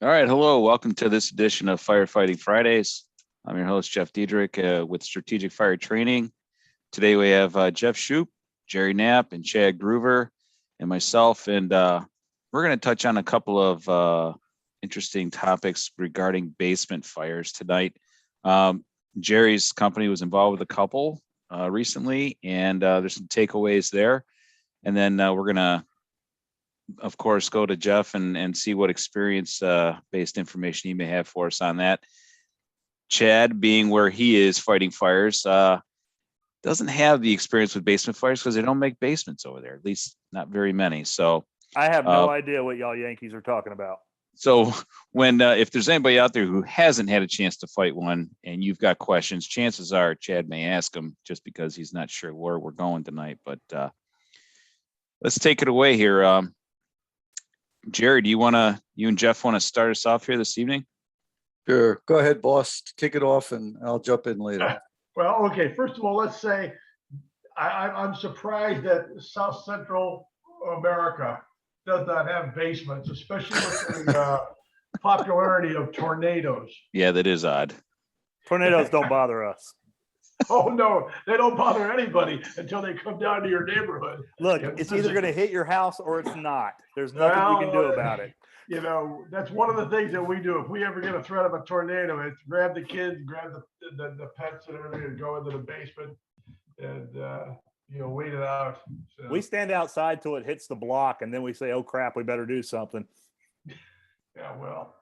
All right, hello. Welcome to this edition of Firefighting Fridays. I'm your host, Jeff Diederich, with Strategic Fire Training. Today we have Jeff Shupe, Jerry Knapp, and Chad Gruver, and myself. And we're going to touch on a couple of interesting topics regarding basement fires tonight. Jerry's company was involved with a couple recently, and there's some takeaways there. And then we're going to, of course, go to Jeff and see what experience-based information he may have for us on that. Chad, being where he is fighting fires, doesn't have the experience with basement fires because they don't make basements over there, at least not very many. So I have no idea what y'all Yankees are talking about. So when if there's anybody out there who hasn't had a chance to fight one and you've got questions, chances are Chad may ask him just because he's not sure where we're going tonight. But let's take it away here. Jerry, you and Jeff want to start us off here this evening? Sure. Go ahead, boss. Kick it off and I'll jump in later. Well, okay. First of all, let's say I'm surprised that South Central America does not have basements, especially with the popularity of tornadoes. Yeah, that is odd. Tornadoes don't bother us. Oh, no, they don't bother anybody until they come down to your neighborhood. Look, it's either going to hit your house or it's not. There's nothing you can do about it. You know, that's one of the things that we do. If we ever get a threat of a tornado, it's grab the kids, grab the pets and everything and go into the basement and, wait it out. So. We stand outside till it hits the block and then we say, oh, crap, we better do something. Yeah, well.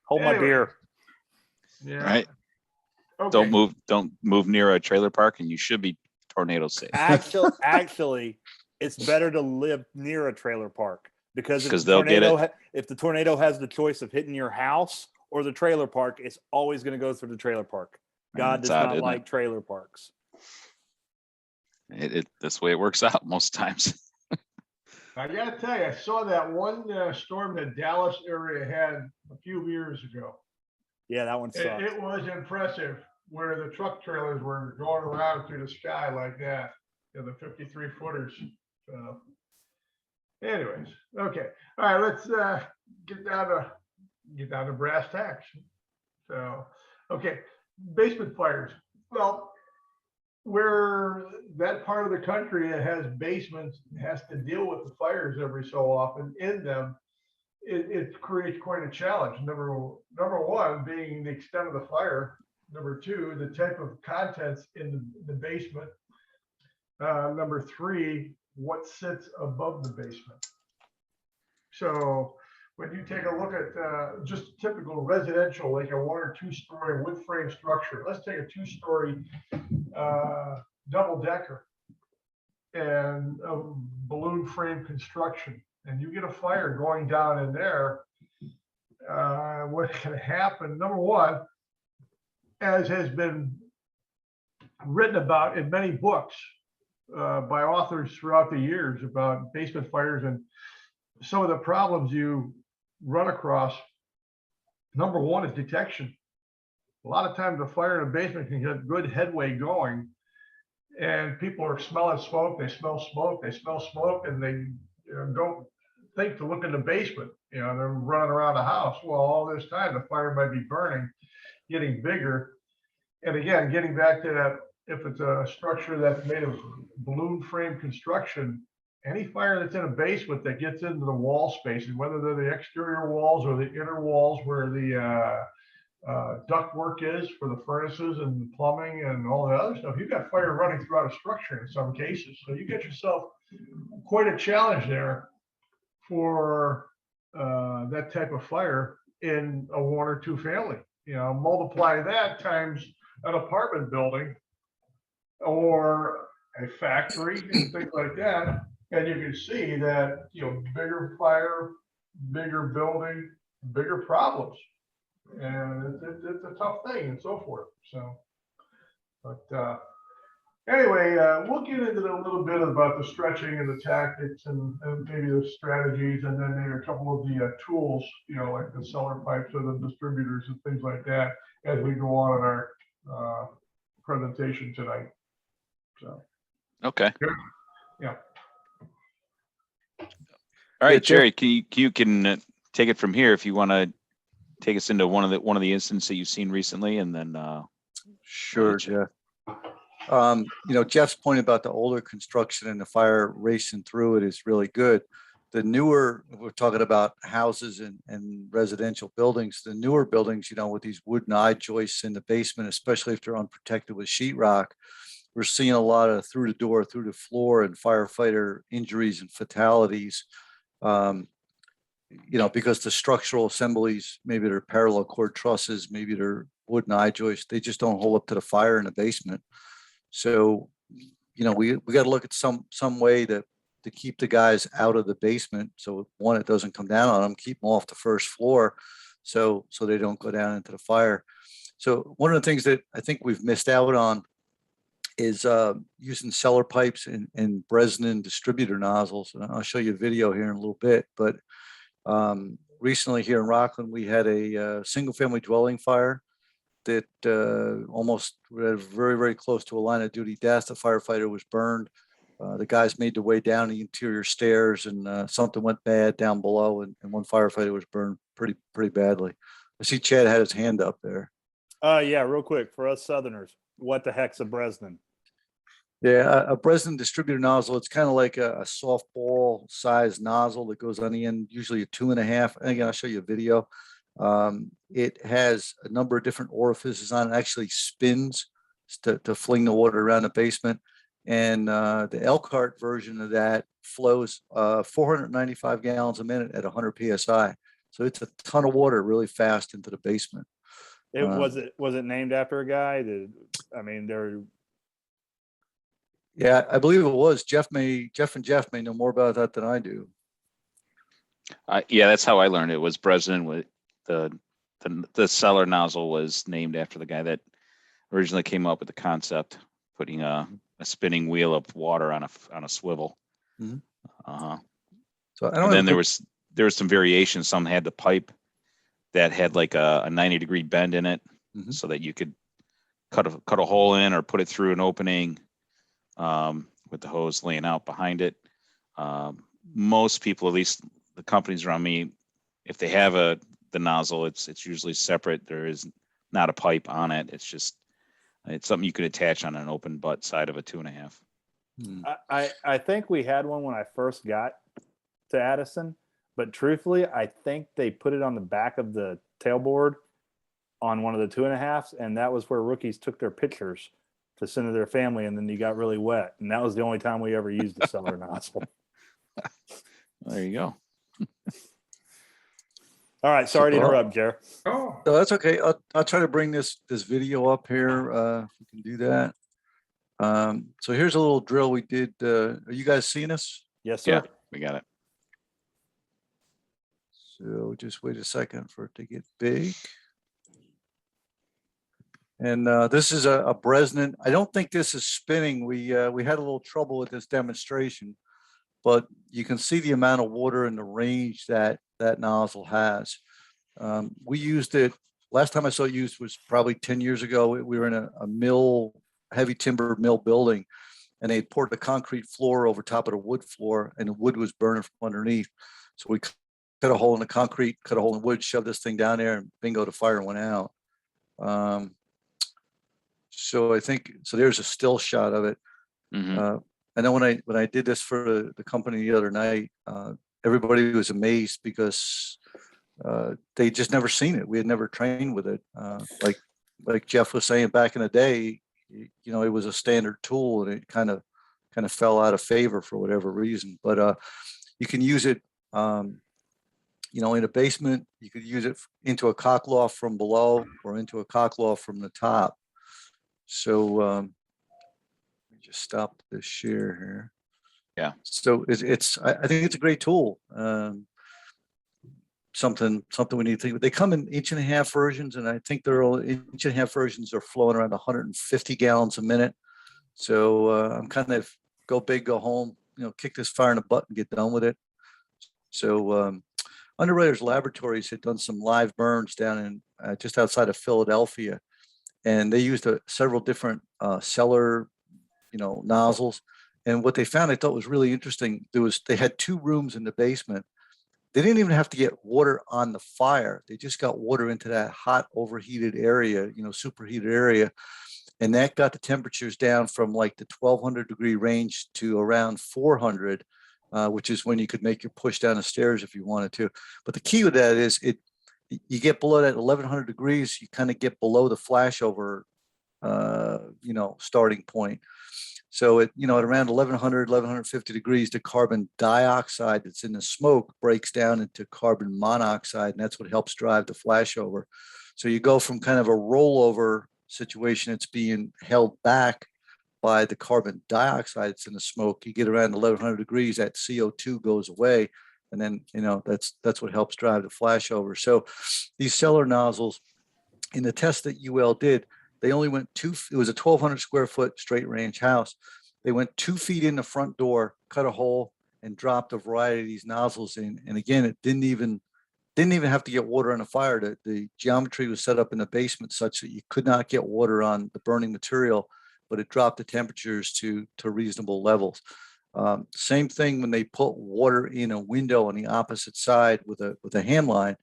Hold my beer. Yeah. Right. Okay. Don't move near a trailer park and you should be tornado safe. Actually, it's better to live near a trailer park because if the tornado has the choice of hitting your house or the trailer park, it's always going to go through the trailer park. God does not like trailer parks. That's the way it works out most times. I got to tell you, I saw that one storm that Dallas area had a few years ago. Yeah, that one sucked. It was impressive where the truck trailers were going around through the sky like that, the 53 footers. So, anyways, okay. All right, let's get down to brass tacks. So, okay, basement fires. Well, where that part of the country that has basements has to deal with the fires every so often in them, it creates quite a challenge. Number one being the extent of the fire. Number two, the type of contents in the basement. Number three, what sits above the basement. So when you take a look at just typical residential, like a 1 or 2 story wood frame structure, let's take a 2-story double decker and a balloon frame construction, and you get a fire going down in there, what can happen? Number one, as has been written about in many books by authors throughout the years about basement fires and some of the problems you run across. Number one is detection. A lot of times a fire in a basement can get good headway going and people are smelling smoke, they smell smoke, and they don't think to look in the basement. They're running around the house. Well, all this time the fire might be burning, getting bigger. And again, getting back to that, if it's a structure that's made of balloon frame construction, any fire that's in a basement that gets into the wall spaces, whether they're the exterior walls or the inner walls where the duct work is for the furnaces and the plumbing and all the other stuff, you've got fire running throughout a structure in some cases. So you get yourself quite a challenge there for that type of fire in a 1 or 2 family. Multiply that times an apartment building or a factory and things like that, and you can see that bigger fire, bigger building, bigger problems, and it's a tough thing and so forth. So, but anyway, we'll get into a little bit about the stretching and the tactics and maybe the strategies, and then maybe a couple of the tools, like the cellar pipes or the distributors and things like that as we go on in our presentation tonight. So. Okay. Yeah. All right, Jerry, you can take it from here if you want to take us into one of the incidents that you've seen recently, and then Sure, Jeff. Jeff's point about the older construction and the fire racing through it is really good. The newer, we're talking about houses and residential buildings, the newer buildings, with these wooden eye joists in the basement, especially if they're unprotected with sheetrock, we're seeing a lot of through the door, through the floor, and firefighter injuries and fatalities. Because the structural assemblies, maybe they're parallel cord trusses, maybe they're wooden eye joists, they just don't hold up to the fire in the basement. So, we got to look at some way to keep the guys out of the basement. So one, it doesn't come down on them, keep them off the first floor so they don't go down into the fire. So one of the things that I think we've missed out on is using cellar pipes and Bresnan distributor nozzles. And I'll show you a video here in a little bit, but recently here in Rockland, we had a single family dwelling fire that almost very, very close to a line of duty death. The firefighter was burned. The guys made their way down the interior stairs, and something went bad down below, and one firefighter was burned pretty badly. I see Chad had his hand up there. Yeah, real quick for us Southerners, what the heck's a Bresnan? Yeah, a Bresnan distributor nozzle. It's kind of like a softball size nozzle that goes on the end, usually a 2.5. And again, I'll show you a video. It has a number of different orifices on it. Actually spins to fling the water around the basement. And the Elkhart version of that flows 495 gallons a minute at 100 psi. So it's a ton of water really fast into the basement. Was it named after a guy? Yeah, I believe it was. Jeff and Jeff may know more about that than I do. Yeah, that's how I learned it. Was Bresnan with the cellar nozzle was named after the guy that originally came up with the concept, putting a spinning wheel of water on a swivel. Mm-hmm. So and then there was some variation. Some had the pipe that had like a 90-degree bend in it, mm-hmm. so that you could cut a hole in or put it through an opening with the hose laying out behind it. Most people, at least the companies around me, if they have the nozzle, it's usually separate. There is not a pipe on it. It's something you could attach on an open butt side of a 2.5. I think we had one when I first got to Addison, but truthfully, I think they put it on the back of the tailboard on one of the 2.5s, and that was where rookies took their pictures to send to their family, and then you got really wet, and that was the only time we ever used the cellar nozzle. There you go. All right, sorry to interrupt, Jer. Oh, No, that's okay. I'll try to bring this video up here. If we can do that. So here's a little drill we did. Are you guys seeing this? Yes, sir. Yeah, we got it. So just wait a second for it to get big. And this is a Bresnan. I don't think this is spinning. We had a little trouble with this demonstration, but you can see the amount of water and the range that nozzle has. We used it, last time I saw it used was probably 10 years ago. We were in a mill, heavy timber mill building, and they poured the concrete floor over top of the wood floor, and the wood was burning from underneath. So we cut a hole in the concrete, cut a hole in wood, shoved this thing down there, and bingo, the fire went out. So I think, so there's a still shot of it. Mm-hmm. I know when I did this for the company the other night, everybody was amazed because they just never seen it. We had never trained with it. Like Jeff was saying back in the day, it was a standard tool, and it kind of fell out of favor for whatever reason. But you can use it, in a basement. You could use it into a cockloft from below or into a cockloft from the top. So let me just stop this share here. Yeah. So I think it's a great tool. Something we need to think. They come in 1.5-inch versions, and I think they're all 1.5-inch versions are flowing around 150 gallons a minute. So I'm kind of go big, go home. Kick this fire in the butt and get done with it. So Underwriters Laboratories had done some live burns down in just outside of Philadelphia, and they used several different cellar, nozzles. And what they found, I thought was really interesting. They had 2 rooms in the basement, they didn't even have to get water on the fire. They just got water into that hot, overheated area, superheated area. And that got the temperatures down from like the 1200 degree range to around 400, which is when you could make your push down the stairs if you wanted to. But the key with that is you get below that 1100 degrees, you kind of get below the flashover, starting point. So at around 1100, 1150 degrees, the carbon dioxide that's in the smoke breaks down into carbon monoxide, and that's what helps drive the flashover. So you go from kind of a rollover situation that's being held back by the carbon dioxide that's in the smoke. You get around 1100 degrees, that CO2 goes away, and then that's what helps drive the flashover. So these cellar nozzles, in the test that UL did, they only went it was a 1,200 square foot straight range house. They went 2 feet in the front door, cut a hole, and dropped a variety of these nozzles in. And again, it didn't even have to get water on the fire. The geometry was set up in the basement such that you could not get water on the burning material, but it dropped the temperatures to reasonable levels. Same thing when they put water in a window on the opposite side with a hand line.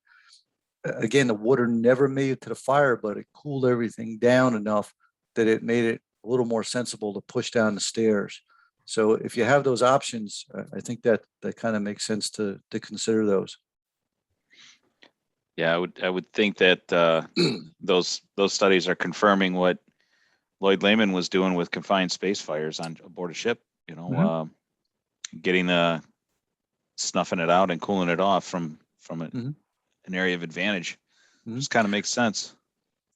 Again, the water never made it to the fire, but it cooled everything down enough that it made it a little more sensible to push down the stairs. So if you have those options, I think that kind of makes sense to consider those. Yeah, I would think that those studies are confirming what Lloyd Lehman was doing with confined space fires on aboard a ship. Getting snuffing it out and cooling it off from an area of advantage. Just kind of makes sense.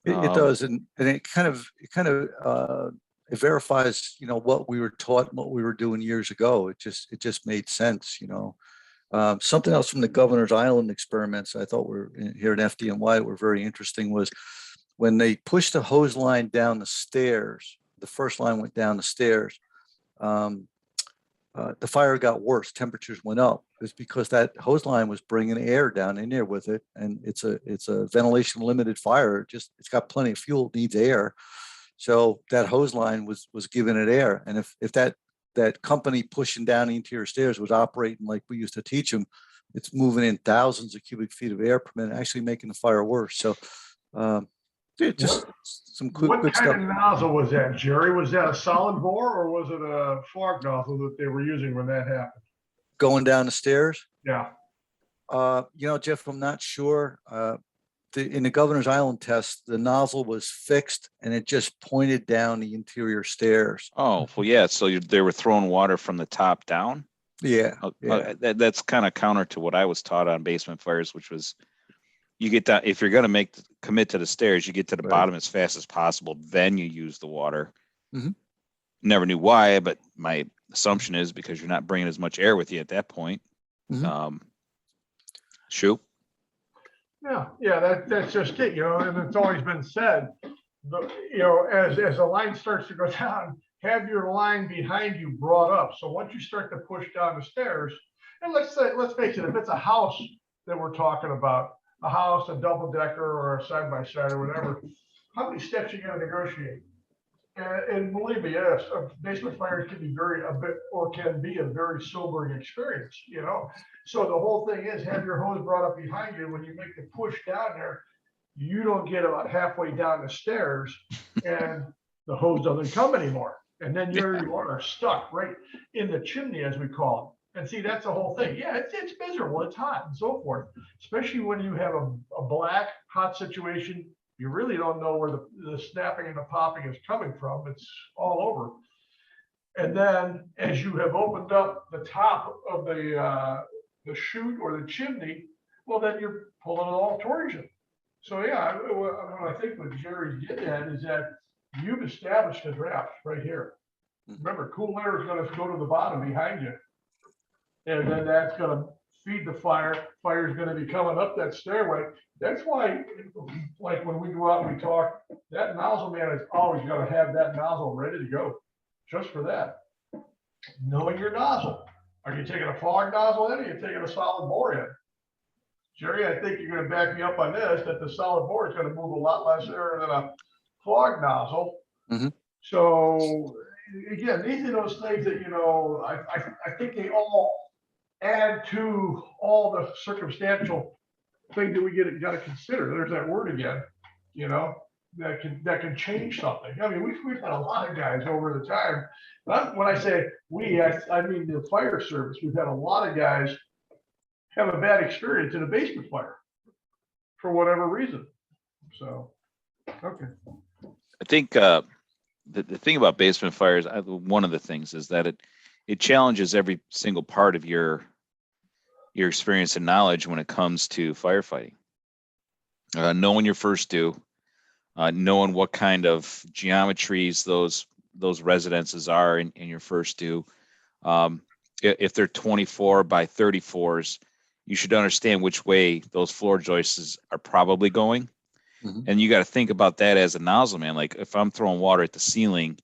It does, and it kind of it verifies what we were taught and what we were doing years ago. It just made sense. Something else from the Governor's Island experiments I thought were here at FDNY were very interesting was when they pushed the hose line down the stairs. The first line went down the stairs. The fire got worse. Temperatures went up. It's because that hose line was bringing air down in there with it, and it's a ventilation limited fire. It's got plenty of fuel. It needs air, so that hose line was giving it air. And if that company pushing down the interior stairs was operating like we used to teach them, it's moving in thousands of cubic feet of air per minute, actually making the fire worse. So just some good What kind stuff. of nozzle was that, Jerry? Was that a solid bore or was it a flawed nozzle that they were using when that happened? Going down the stairs? Yeah. Jeff, I'm not sure. In the Governor's Island test, the nozzle was fixed and it just pointed down the interior stairs. Oh, well, yeah. So they were throwing water from the top down. Yeah. That's kind of counter to what I was taught on basement fires, which was you get that if you're going to commit to the stairs, you get to the bottom as fast as possible. Then you use the water. Never knew why, but my assumption is because you're not bringing as much air with you at that point. Shupe? Yeah, that's just it, and it's always been said, as the line starts to go down, have your line behind you brought up. So once you start to push down the stairs, and let's face it, if it's a house that we're talking about, a house, a double decker or a side by side or whatever, how many steps are you going to negotiate? And believe me, yes, basement fires can be a very sobering experience, So the whole thing is have your hose brought up behind you. When you make the push down there, you don't get about halfway down the stairs and the hose doesn't come anymore. And then you are stuck right in the chimney, as we call it. And see, that's the whole thing. Yeah, it's miserable. It's hot and so forth, especially when you have a black hot situation. You really don't know where the snapping and the popping is coming from. It's all over. And then as you have opened up the top of the chute or the chimney, well, then you're pulling it all towards you. So yeah, what I think what Jerry's getting at is that you've established a draft right here. Remember, cool air is going to go to the bottom behind you. And then that's going to feed the fire. Fire is going to be coming up that stairway. That's why, like when we go out and we talk, that nozzle man is always going to have that nozzle ready to go, just for that. Knowing your nozzle. Are you taking a fog nozzle in, or are you taking a solid bore in? Jerry, I think you're going to back me up on this, that the solid bore is going to move a lot less air than a fog nozzle. So again, these are those things that, I think they all add to all the circumstantial things that we got to consider. There's that word again, you know, that can change something. I mean, we've had a lot of guys over the time. When I say we, I mean the fire service. We've had a lot of guys have a bad experience in a basement fire for whatever reason. So, okay. I think the thing about basement fires, one of the things is that it challenges every single part of your experience and knowledge when it comes to firefighting. Knowing your first due, knowing what kind of geometries those residences are in your first due. If they're 24 by 34s, you should understand which way those floor joists are probably going. Mhm. And you got to think about that as a nozzle man. Like if I'm throwing water at the ceiling,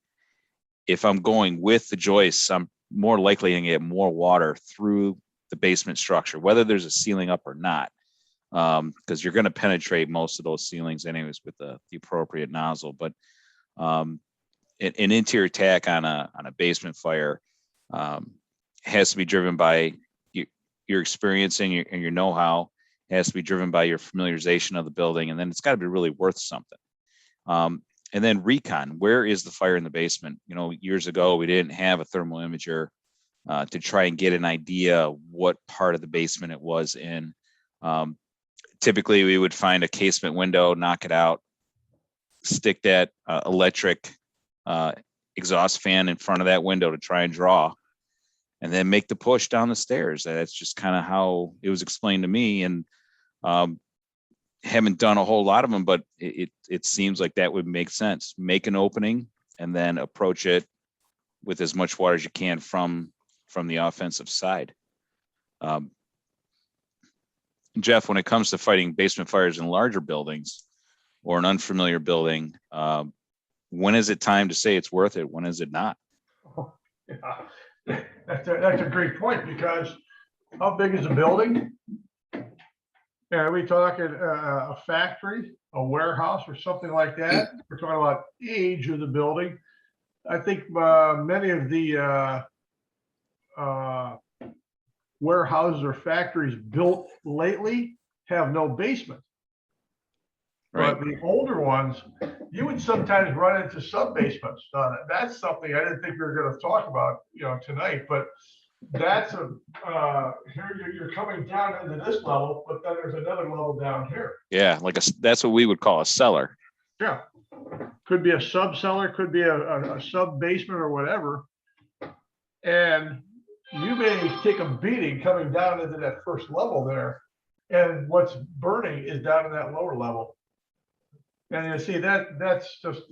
if I'm going with the joists, I'm more likely to get more water through the basement structure, whether there's a ceiling up or not, because you're going to penetrate most of those ceilings anyways with the appropriate nozzle. But an interior attack on a basement fire has to be driven by your experience and your know-how. It has to be driven by your familiarization of the building, and then it's got to be really worth something. And then recon, where is the fire in the basement? You know, years ago we didn't have a thermal imager to try and get an idea what part of the basement it was in. Typically we would find a casement window, knock it out, stick that electric exhaust fan in front of that window to try and draw, and then make the push down the stairs. That's just kind of how it was explained to me. And haven't done a whole lot of them, but it seems like that would make sense. Make an opening and then approach it with as much water as you can from the offensive side. Jeff, when it comes to fighting basement fires in larger buildings or an unfamiliar building, when is it time to say it's worth it? When is it not? Oh, yeah. That's a great point, because how big is a building? Are we talking a factory, a warehouse, or something like that? We're talking about age of the building. I think many of the warehouses or factories built lately have no basement. Right. But the older ones, you would sometimes run into sub-basements. That's something I didn't think we were going to talk about, tonight, but that's here you're coming down into this level, but then there's another level down here. Yeah, that's what we would call a cellar. Yeah, could be a sub cellar, could be a sub basement or whatever, and you may take a beating coming down into that first level there, and what's burning is down in that lower level. And you see that's just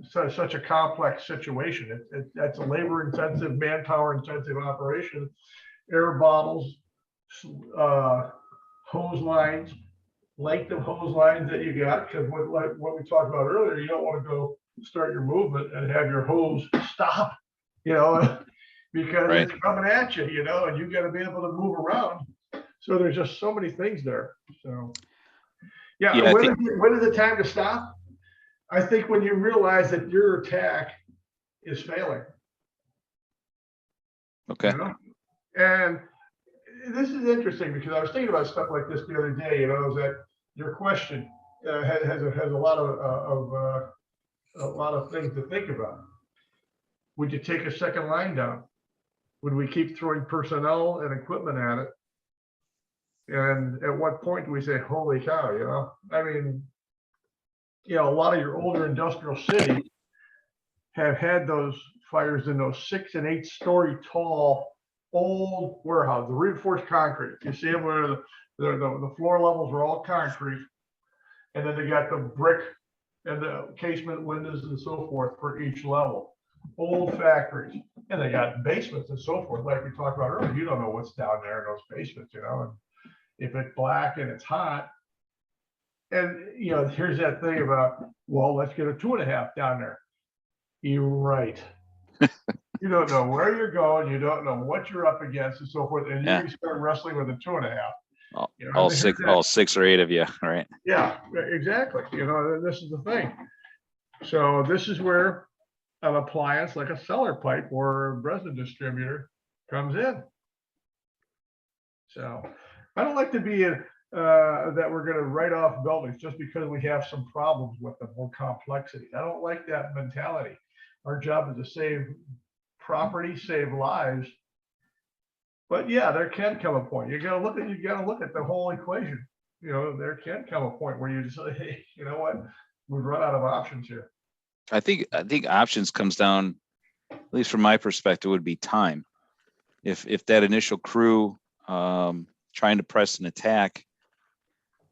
such a complex situation. That's a labor intensive, manpower intensive operation. Air bottles, hose lines, length of hose lines that you got, because what we talked about earlier, you don't want to go start your movement and have your hose stop, because Right. It's coming at you, and you got to be able to move around. So there's just so many things there. So yeah, when is the time to stop? I think when you realize that your attack is failing. Okay. And this is interesting, because I was thinking about stuff like this the other day, is that your question has a lot of things to think about. Would you take a second line down? Would we keep throwing personnel and equipment at it? And at what point do we say, holy cow, I mean, a lot of your older industrial cities have had those fires in those 6 and 8 story tall old warehouses, the reinforced concrete. You see them where the floor levels are all concrete, and then they got the brick and the casement windows and so forth for each level. Old factories, and they got basements and so forth, like we talked about earlier. You don't know what's down there in those basements, and if it's black and it's hot. And here's that thing about, well, let's get a 2.5 down there. You're right. You don't know where you're going, you don't know what you're up against and so forth, and you can start wrestling with a 2.5. All 6 or 8 of you, right? Yeah, exactly. This is the thing. So this is where an appliance like a cellar pipe or a resin distributor comes in. So I don't like to be that we're going to write off buildings just because we have some problems with them or complexity. I don't like that mentality. Our job is to save property, save lives. But yeah, there can come a point. You got to look at the whole equation. You know, there can come a point where you just say, hey, you know what? We've run out of options here. I think options comes down, at least from my perspective, would be time. If that initial crew trying to press an attack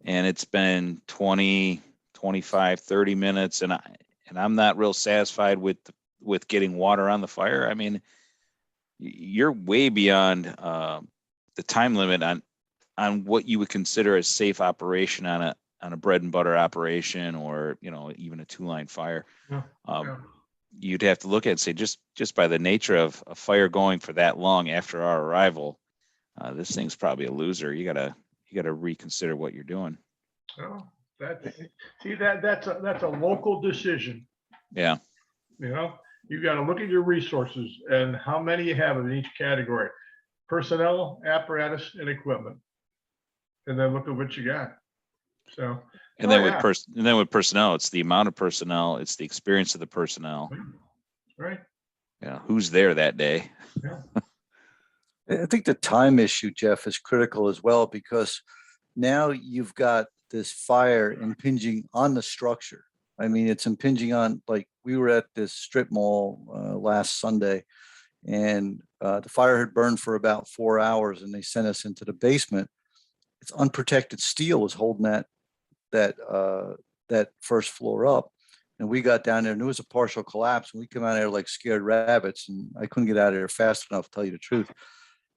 and it's been 20, 25, 30 minutes and I'm not real satisfied with getting water on the fire, I mean, you're way beyond the time limit on what you would consider a safe operation on a bread and butter operation, or, you know, even a 2-line fire. Yeah. You'd have to look at it and say, just by the nature of a fire going for that long after our arrival, this thing's probably a loser. You gotta reconsider what you're doing. Oh, that's a local decision. Yeah. You know, you got to look at your resources and how many you have in each category: personnel, apparatus, and equipment, and then look at what you got. So, And then with personnel, it's the amount of personnel, it's the experience of the personnel. Right. Yeah, who's there that day? Yeah. I think the time issue, Jeff, is critical as well, because now you've got this fire impinging on the structure. I mean, it's impinging on, like, we were at this strip mall last Sunday, and the fire had burned for about 4 hours, and they sent us into the basement. It's unprotected steel was holding that first floor up, and we got down there and there was a partial collapse, and we came out of there like scared rabbits, and I couldn't get out of there fast enough, to tell you the truth.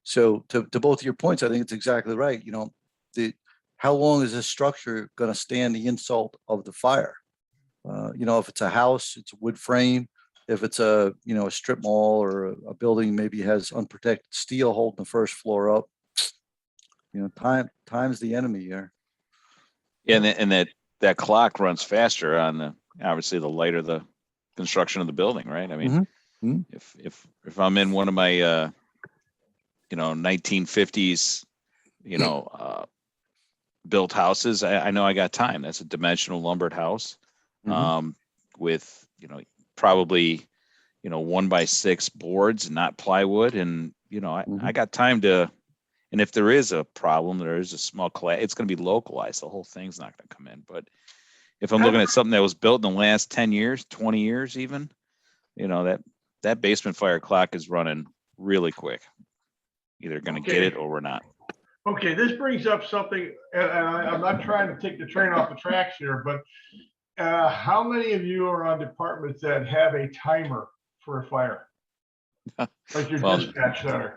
So to both of your points, I think it's exactly right. You know, how long is this structure going to stand the insult of the fire? You know, if it's a house, it's a wood frame. If it's a strip mall or a building, maybe has unprotected steel holding the first floor up. You know, time's the enemy here. Yeah, and that clock runs faster on obviously the lighter the construction of the building, right? I mean, if I'm in one of my 1950s, built houses, I know I got time. That's a dimensional lumbered house, with probably 1x6 boards, not plywood, and I got time to. And if there is a problem, there is a small collapse, it's going to be localized. The whole thing's not going to come in. But if I'm looking at something that was built in the last 10 years, 20 years even, that basement fire clock is running really quick. Either going to get it or we're not. Okay, this brings up something, and I'm not trying to take the train off the tracks here, but how many of you are on departments that have a timer for a fire? Like your dispatch center.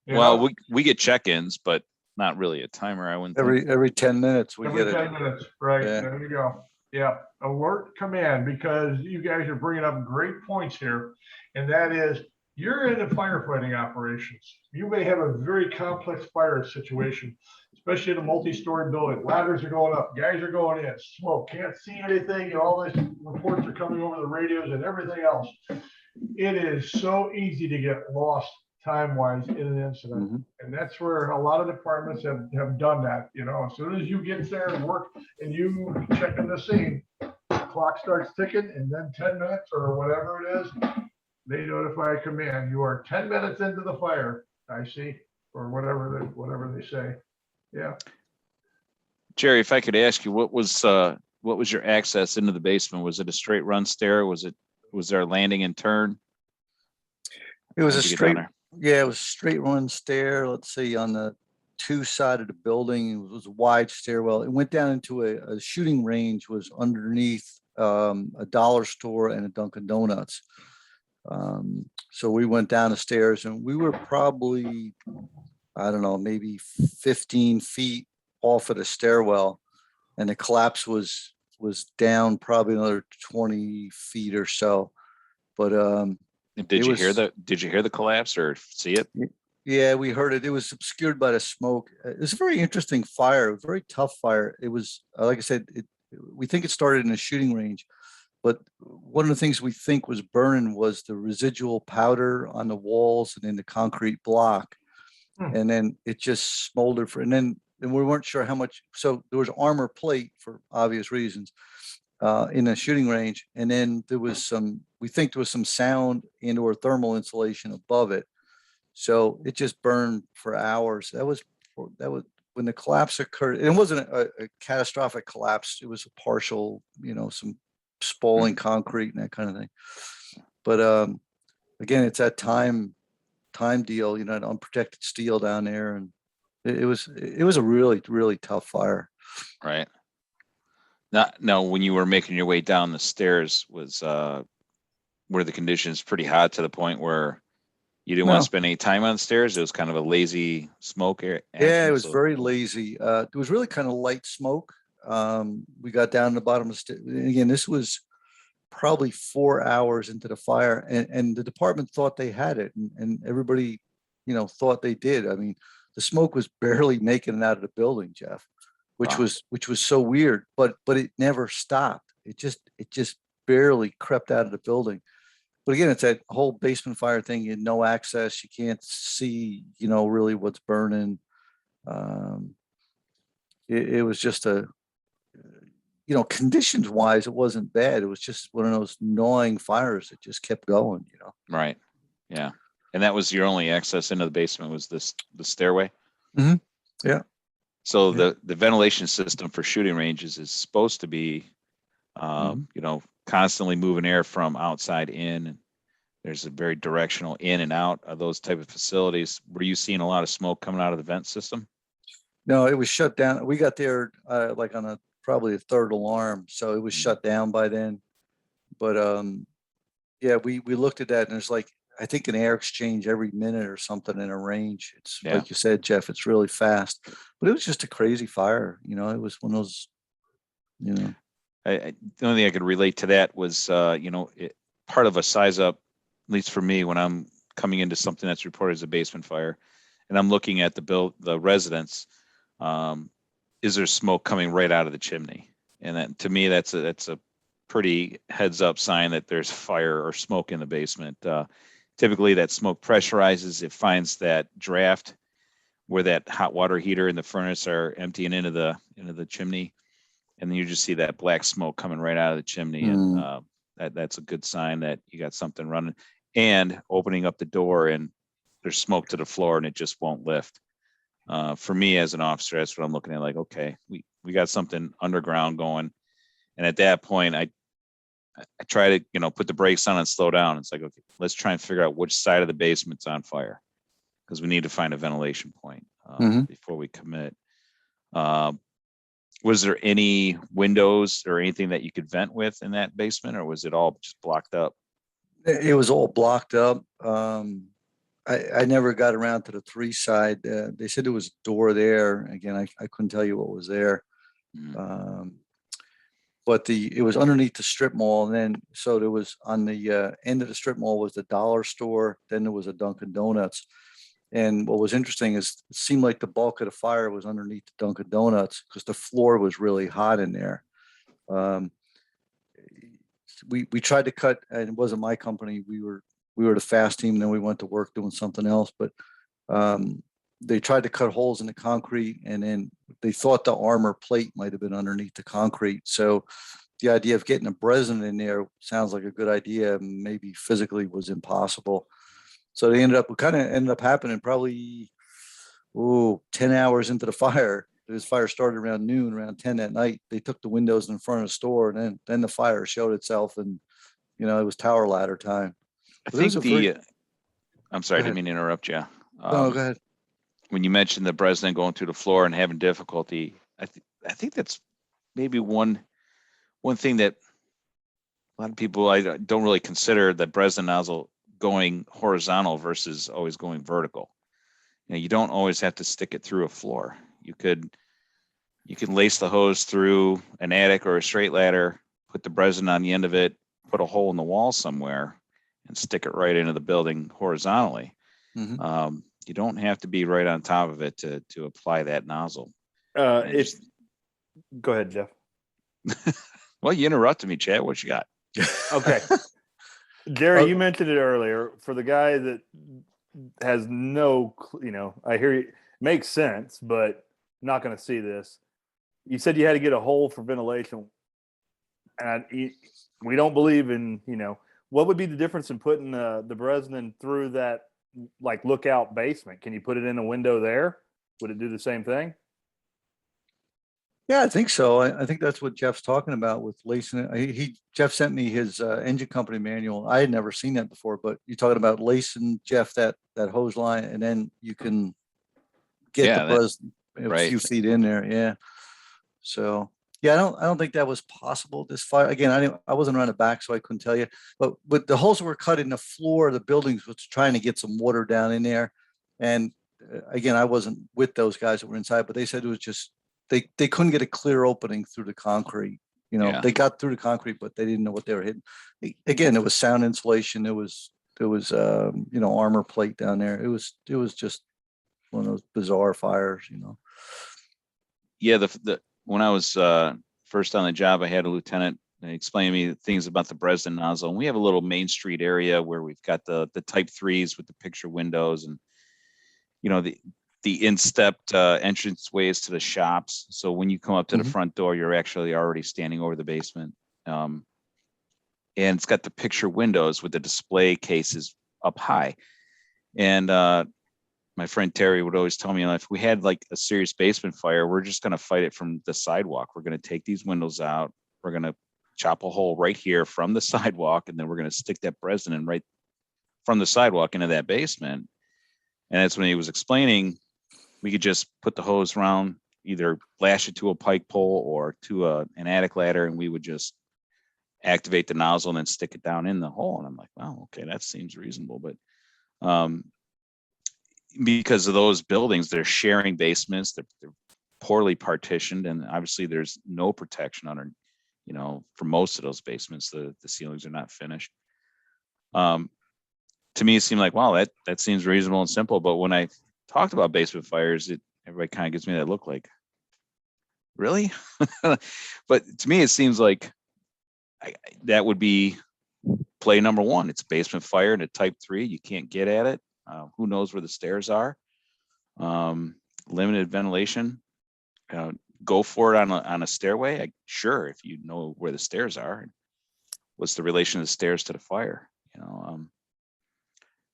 Well, we get check-ins, but not really a timer. I wouldn't think. Every 10 minutes we get it. 10 minutes, right? Yeah. There you go. Yeah, alert command, because you guys are bringing up great points here, and that is, you're in the firefighting operations. You may have a very complex fire situation, especially in a multi-story building. Ladders are going up, guys are going in, smoke, can't see anything, and all these reports are coming over the radios and everything else. It is so easy to get lost time-wise in an incident. And that's where a lot of departments have done that. As soon as you get there and work and you check in the scene, the clock starts ticking, and then 10 minutes or whatever it is, they notify command. You are 10 minutes into the fire, I see, or whatever they say. Yeah. Jerry, if I could ask you, what was your access into the basement? Was it a straight run stair? Was there a landing and turn? It was it was a straight run stair. Let's see, on the 2 side of the building, it was a wide stairwell. It went down into a shooting range, was underneath a dollar store and a Dunkin' Donuts. So we went down the stairs, and we were probably, I don't know, maybe 15 feet off of the stairwell, and the collapse was down probably another 20 feet or so. But did you hear the collapse or see it? Yeah, we heard it. It was obscured by the smoke. It was a very interesting fire, a very tough fire. It was, like I said, we think it started in a shooting range, but one of the things we think was burning was the residual powder on the walls and in the concrete block. and then it just smoldered and then we weren't sure how much. So there was armor plate for obvious reasons in the shooting range, and then there was we think there was some sound and or thermal insulation above it. So it just burned for hours. That was when the collapse occurred. It wasn't a catastrophic collapse. It was a partial, some spalling concrete and that kind of thing. But again, it's that time deal, an unprotected steel down there, and it was a really, really tough fire. Right. Now, when you were making your way down the stairs, were the conditions pretty hot to the point where you didn't want to spend any time on the stairs? It was kind of a lazy smoke area. Yeah, it was very lazy. There was really kind of light smoke. We got down to the bottom of the stairs. Again, this was probably 4 hours into the fire, and the department thought they had it, and everybody, thought they did. I mean, the smoke was barely making it out of the building, Jeff, which was so weird, but it never stopped. It just barely crept out of the building. But again, it's that whole basement fire thing. You had no access. You can't see, really what's burning. It was just conditions wise, it wasn't bad. It was just one of those gnawing fires that just kept going, Right. Yeah. And that was your only access into the basement was the stairway. Mm-hmm. Yeah. So the ventilation system for shooting ranges is supposed to be, constantly moving air from outside in. And there's a very directional in and out of those type of facilities. Were you seeing a lot of smoke coming out of the vent system? No, it was shut down. We got there like on probably a third alarm, so it was shut down by then. But yeah, we looked at that, and there's like, I think an air exchange every minute or something in a range. It's like you said, Jeff, it's really fast, but it was just a crazy fire. It was one of those, the only thing I could relate to that was, part of a size up, at least for me, when I'm coming into something that's reported as a basement fire, and I'm looking at the residence, is there smoke coming right out of the chimney? And that, to me, that's a pretty heads up sign that there's fire or smoke in the basement. Typically that smoke pressurizes, it finds that draft where that hot water heater and the furnace are emptying into the chimney. And then you just see that black smoke coming right out of the chimney. And that's a good sign that you got something running, and opening up the door and there's smoke to the floor and it just won't lift. For me as an officer, that's what I'm looking at. Like, okay, we got something underground going. And at that point, I try to, put the brakes on and slow down. It's like, okay, let's try and figure out which side of the basement's on fire, because we need to find a ventilation point before we commit. Was there any windows or anything that you could vent with in that basement, or was it all just blocked up? It was all blocked up. I never got around to the 3 side. They said there was a door there. Again, I couldn't tell you what was there. But it was underneath the strip mall. And then, so there was on the end of the strip mall was the dollar store. Then there was a Dunkin' Donuts. And what was interesting is it seemed like the bulk of the fire was underneath the Dunkin' Donuts because the floor was really hot in there. We tried to cut, and it wasn't my company. We were the fast team, and then we went to work doing something else. But they tried to cut holes in the concrete, and then they thought the armor plate might have been underneath the concrete. So the idea of getting a Breslin in there sounds like a good idea. Maybe physically was impossible. So they ended up happening probably 10 hours into the fire. This fire started around noon, around 10 that night. They took the windows in front of the store, and then the fire showed itself, and it was tower ladder time. I'm sorry, I didn't mean to interrupt you. No, go ahead. When you mentioned the Breslin going through the floor and having difficulty, I think that's maybe one thing that a lot of people I don't really consider, the Breslin nozzle going horizontal versus always going vertical. You don't always have to stick it through a floor. You could lace the hose through an attic or a straight ladder, put the Breslin on the end of it, put a hole in the wall somewhere, and stick it right into the building horizontally. You don't have to be right on top of it to apply that nozzle. Go ahead, Jeff. Well, you interrupted me, Chad. What you got? Okay. Jerry, you mentioned it earlier. For the guy that has no, I hear you, makes sense, but not going to see this. You said you had to get a hole for ventilation, and we don't believe in, what would be the difference in putting the Bresnan through that like lookout basement? Can you put it in a window there? Would it do the same thing? Yeah, I think so. I think that's what Jeff's talking about with lacing it. Jeff sent me his engine company manual. I had never seen that before, but you're talking about lacing, Jeff, that hose line, and then you can get the Bresnan a few feet in there. Yeah. So yeah, I don't think that was possible this fire. Again, I wasn't around the back, so I couldn't tell you. But the holes were cut in the floor of the buildings was trying to get some water down in there. And again, I wasn't with those guys that were inside, but they said it was just they couldn't get a clear opening through the concrete. They got through the concrete, but they didn't know what they were hitting. Again, it was sound insulation. It was armor plate down there. It was just one of those bizarre fires. Yeah, when I was first on the job, I had a lieutenant explain to me things about the Bresnan nozzle. And we have a little Main Street area where we've got the Type 3s with the picture windows and, the instepped entrance ways to the shops. So when you come up to the front door, you're actually already standing over the basement. And it's got the picture windows with the display cases up high. And my friend Terry would always tell me, if we had like a serious basement fire, we're just going to fight it from the sidewalk. We're going to take these windows out. We're going to chop a hole right here from the sidewalk. And then we're going to stick that Bresnan right from the sidewalk into that basement. And that's when he was explaining, we could just put the hose around, either lash it to a pike pole or to an attic ladder, and we would just activate the nozzle and then stick it down in the hole. And I'm like, wow, okay, that seems reasonable. But because of those buildings, they're sharing basements, they're poorly partitioned, and obviously there's no protection under, for most of those basements, the ceilings are not finished. To me, it seemed like, wow, that seems reasonable and simple. But when I talked about basement fires, everybody kind of gives me that look like, really? But to me, it seems like that would be play number one. It's a basement fire in a Type 3. You can't get at it. Who knows where the stairs are? Limited ventilation. Go for it on a stairway. Sure, if you know where the stairs are. What's the relation of the stairs to the fire?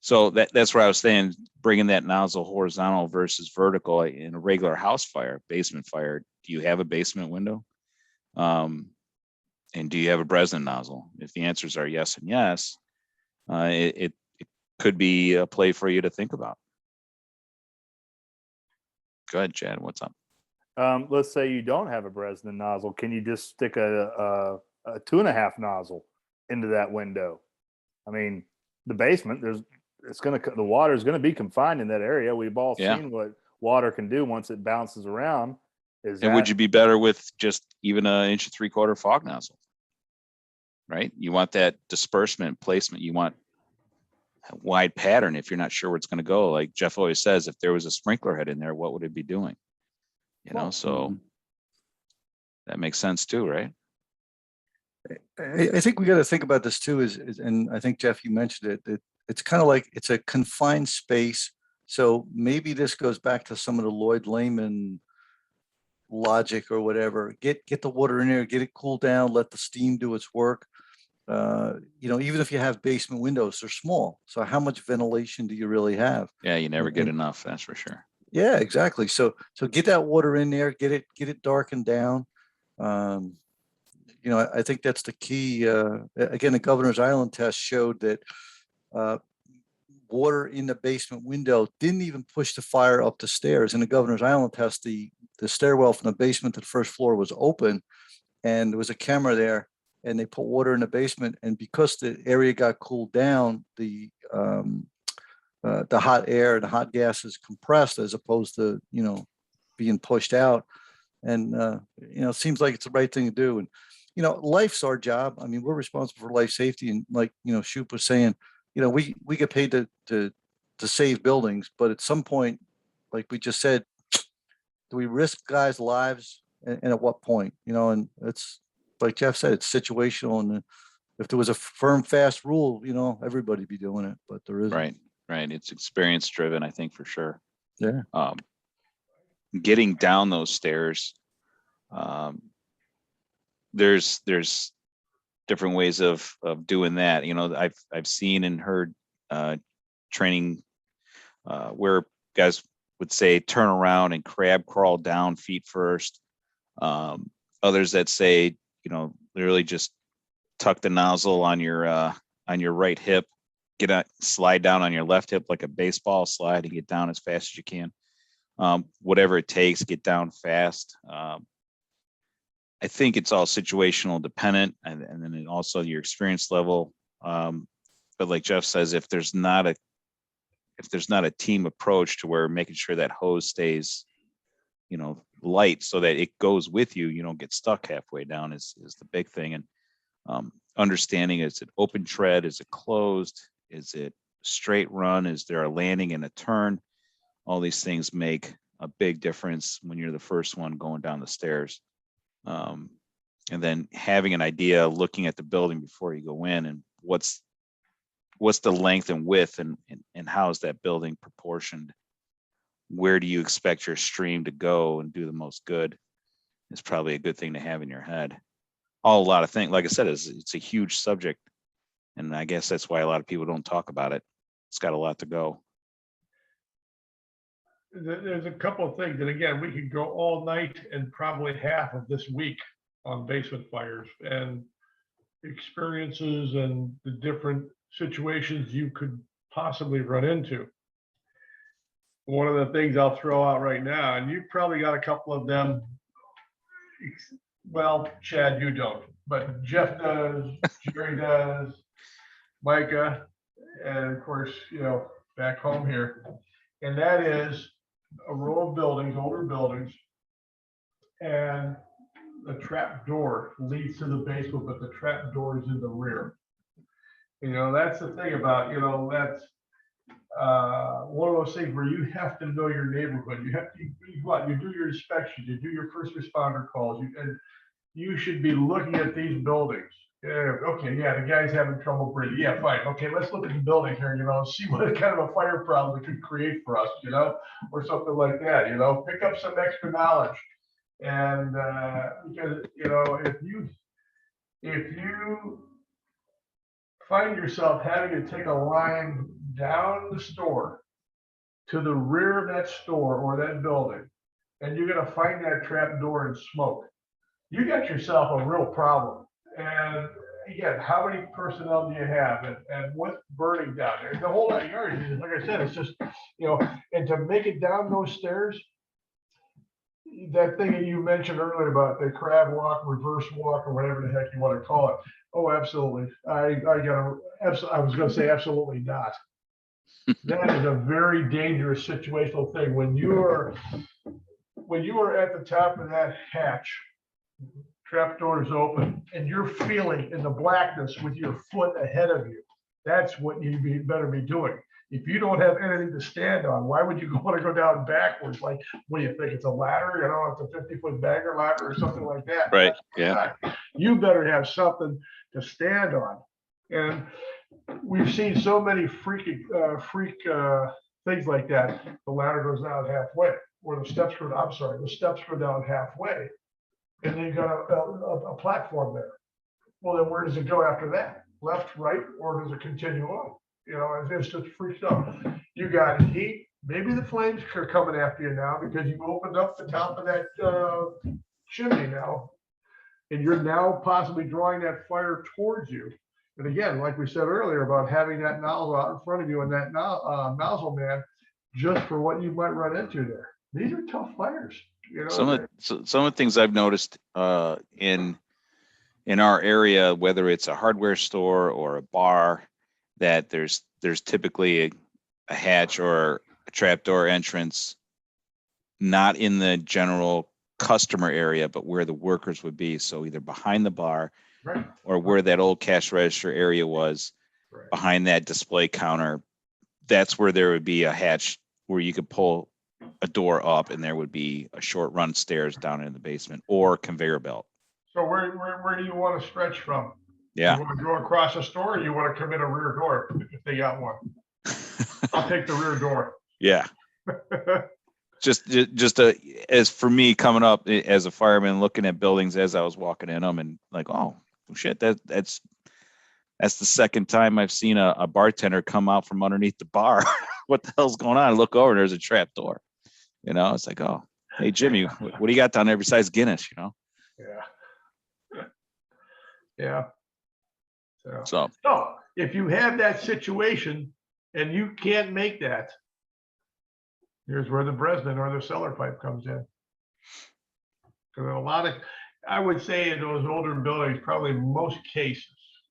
So that's where I was saying, bringing that nozzle horizontal versus vertical in a regular house fire, basement fire. Do you have a basement window? And do you have a Bresnan nozzle? If the answers are yes and yes, it could be a play for you to think about. Go ahead, Chad. What's up? Let's say you don't have a Bresnan nozzle. Can you just stick a 2.5 nozzle into that window? I mean, the basement, the water is going to be confined in that area. We've all seen what water can do once it bounces around. Would you be better with just even an 1 3/4 fog nozzle? Right? You want that disbursement placement. You want a wide pattern if you're not sure where it's going to go. Like Jeff always says, if there was a sprinkler head in there, what would it be doing? So that makes sense too, right? I think we got to think about this too, and I think, Jeff, you mentioned it, that it's kind of like it's a confined space. So maybe this goes back to some of the Lloyd Layman logic or whatever. Get the water in there, get it cooled down, let the steam do its work. Even if you have basement windows, they're small. So how much ventilation do you really have? Yeah, you never get enough, that's for sure. Yeah, exactly. So get that water in there, get it darkened down. I think that's the key. Again, the Governor's Island test showed that water in the basement window didn't even push the fire up the stairs. In the Governor's Island test, the stairwell from the basement to the first floor was open, and there was a camera there, and they put water in the basement. And because the area got cooled down, the hot air, the hot gas is compressed as opposed to, being pushed out. And, it seems like it's the right thing to do. And, life's our job. I mean, we're responsible for life safety. And like, Shupe was saying, we get paid to save buildings, but at some point, like we just said, do we risk guys' lives? And at what point, and it's like Jeff said, it's situational. And if there was a firm, fast rule, everybody'd be doing it, but there isn't. Right. right. It's experience driven, I think, for sure. Yeah. Getting down those stairs, there's different ways of doing that. You know, I've seen and heard training where guys would say turn around and crab crawl down feet first. Others that say, you know, literally just tuck the nozzle on your right hip, get out, slide down on your left hip like a baseball slide and get down as fast as you can. Whatever it takes, get down fast. I think it's all situational dependent, and then also your experience level. But like Jeff says, if there's not a team approach to where making sure that hose stays, you know, light so that it goes with you, you don't get stuck halfway down is the big thing. And understanding, is it open tread? Is it closed? Is it straight run? Is there a landing and a turn? All these things make a big difference when you're the first one going down the stairs. And then having an idea, looking at the building before you go in, and what's the length and width, and how is that building proportioned? Where do you expect your stream to go and do the most good? Is probably a good thing to have in your head. A lot of things, like I said, it's a huge subject, and I guess that's why a lot of people don't talk about it. It's got a lot to go. There's a couple of things, and again, we could go all night and probably half of this week on basement fires and experiences and the different situations you could possibly run into. One of the things I'll throw out right now, and you've probably got a couple of them. Well, Chad, you don't, but Jeff does, Jerry does, Micah, and of course, you know, back home here. And that is a row of buildings, older buildings, and the trap door leads to the basement, but the trap door is in the rear. You know, that's the thing about, you know, that's one of those things where you have to know your neighborhood. You have to, you do your inspections, you do your first responder calls, and you should be looking at these buildings. Yeah, okay, yeah, the guy's having trouble breathing. Yeah, fine. Okay, let's look at the building here, you know, see what kind of a fire problem it could create for us, you know, or something like that, you know, pick up some extra knowledge. And because, you know, if you find yourself having to take a line down the store to the rear of that store or that building, and you're going to find that trap door and smoke, you got yourself a real problem. And again, how many personnel do you have, and what's burning down there? The whole lot of yards, like I said, it's just, you know, and to make it down those stairs, that thing that you mentioned earlier about the crab walk, reverse walk, or whatever the heck you want to call it. Oh, absolutely. I was going to say absolutely not. That is a very dangerous situational thing. When you are at the top of that hatch, trap door is open, and you're feeling in the blackness with your foot ahead of you. That's what you better be doing. If you don't have anything to stand on, why would you want to go down backwards? Like, what do you think? It's a ladder, you know, it's a 50-foot bagger ladder or something like that. Right. Yeah. You better have something to stand on. And we've seen so many freak things like that. The ladder goes down halfway, or the steps go down halfway, and then you got a platform there. Well, then where does it go after that? Left, right, or does it continue on? You know, it's just freaked out. You got heat. Maybe the flames are coming after you now because you opened up the top of that chimney now, and you're now possibly drawing that fire towards you. And again, like we said earlier about having that nozzle out in front of you and that nozzle man, just for what you might run into there. These are tough fires. You know, some of the things I've noticed in our area, whether it's a hardware store or a bar, that there's typically a hatch or a trapdoor entrance, not in the general customer area, but where the workers would be. So either behind the bar, right, or where that old cash register area was, right, behind that display counter. That's where there would be a hatch where you could pull a door up, and there would be a short run stairs down in the basement or conveyor belt. So where do you want to stretch from? Yeah. You want to go across the store, or you want to come in a rear door if they got one? I'll take the rear door. Yeah. As for me coming up as a fireman, looking at buildings as I was walking in them, and like, oh shit, that's the second time I've seen a bartender come out from underneath the bar. What the hell's going on? I look over, and there's a trap door. It's like, oh, hey Jimmy, what do you got down there besides Guinness? Yeah. Yeah. So if you have that situation and you can't make that, here's where the Bresnan or the cellar pipe comes in. Because I would say in those older buildings, probably most cases,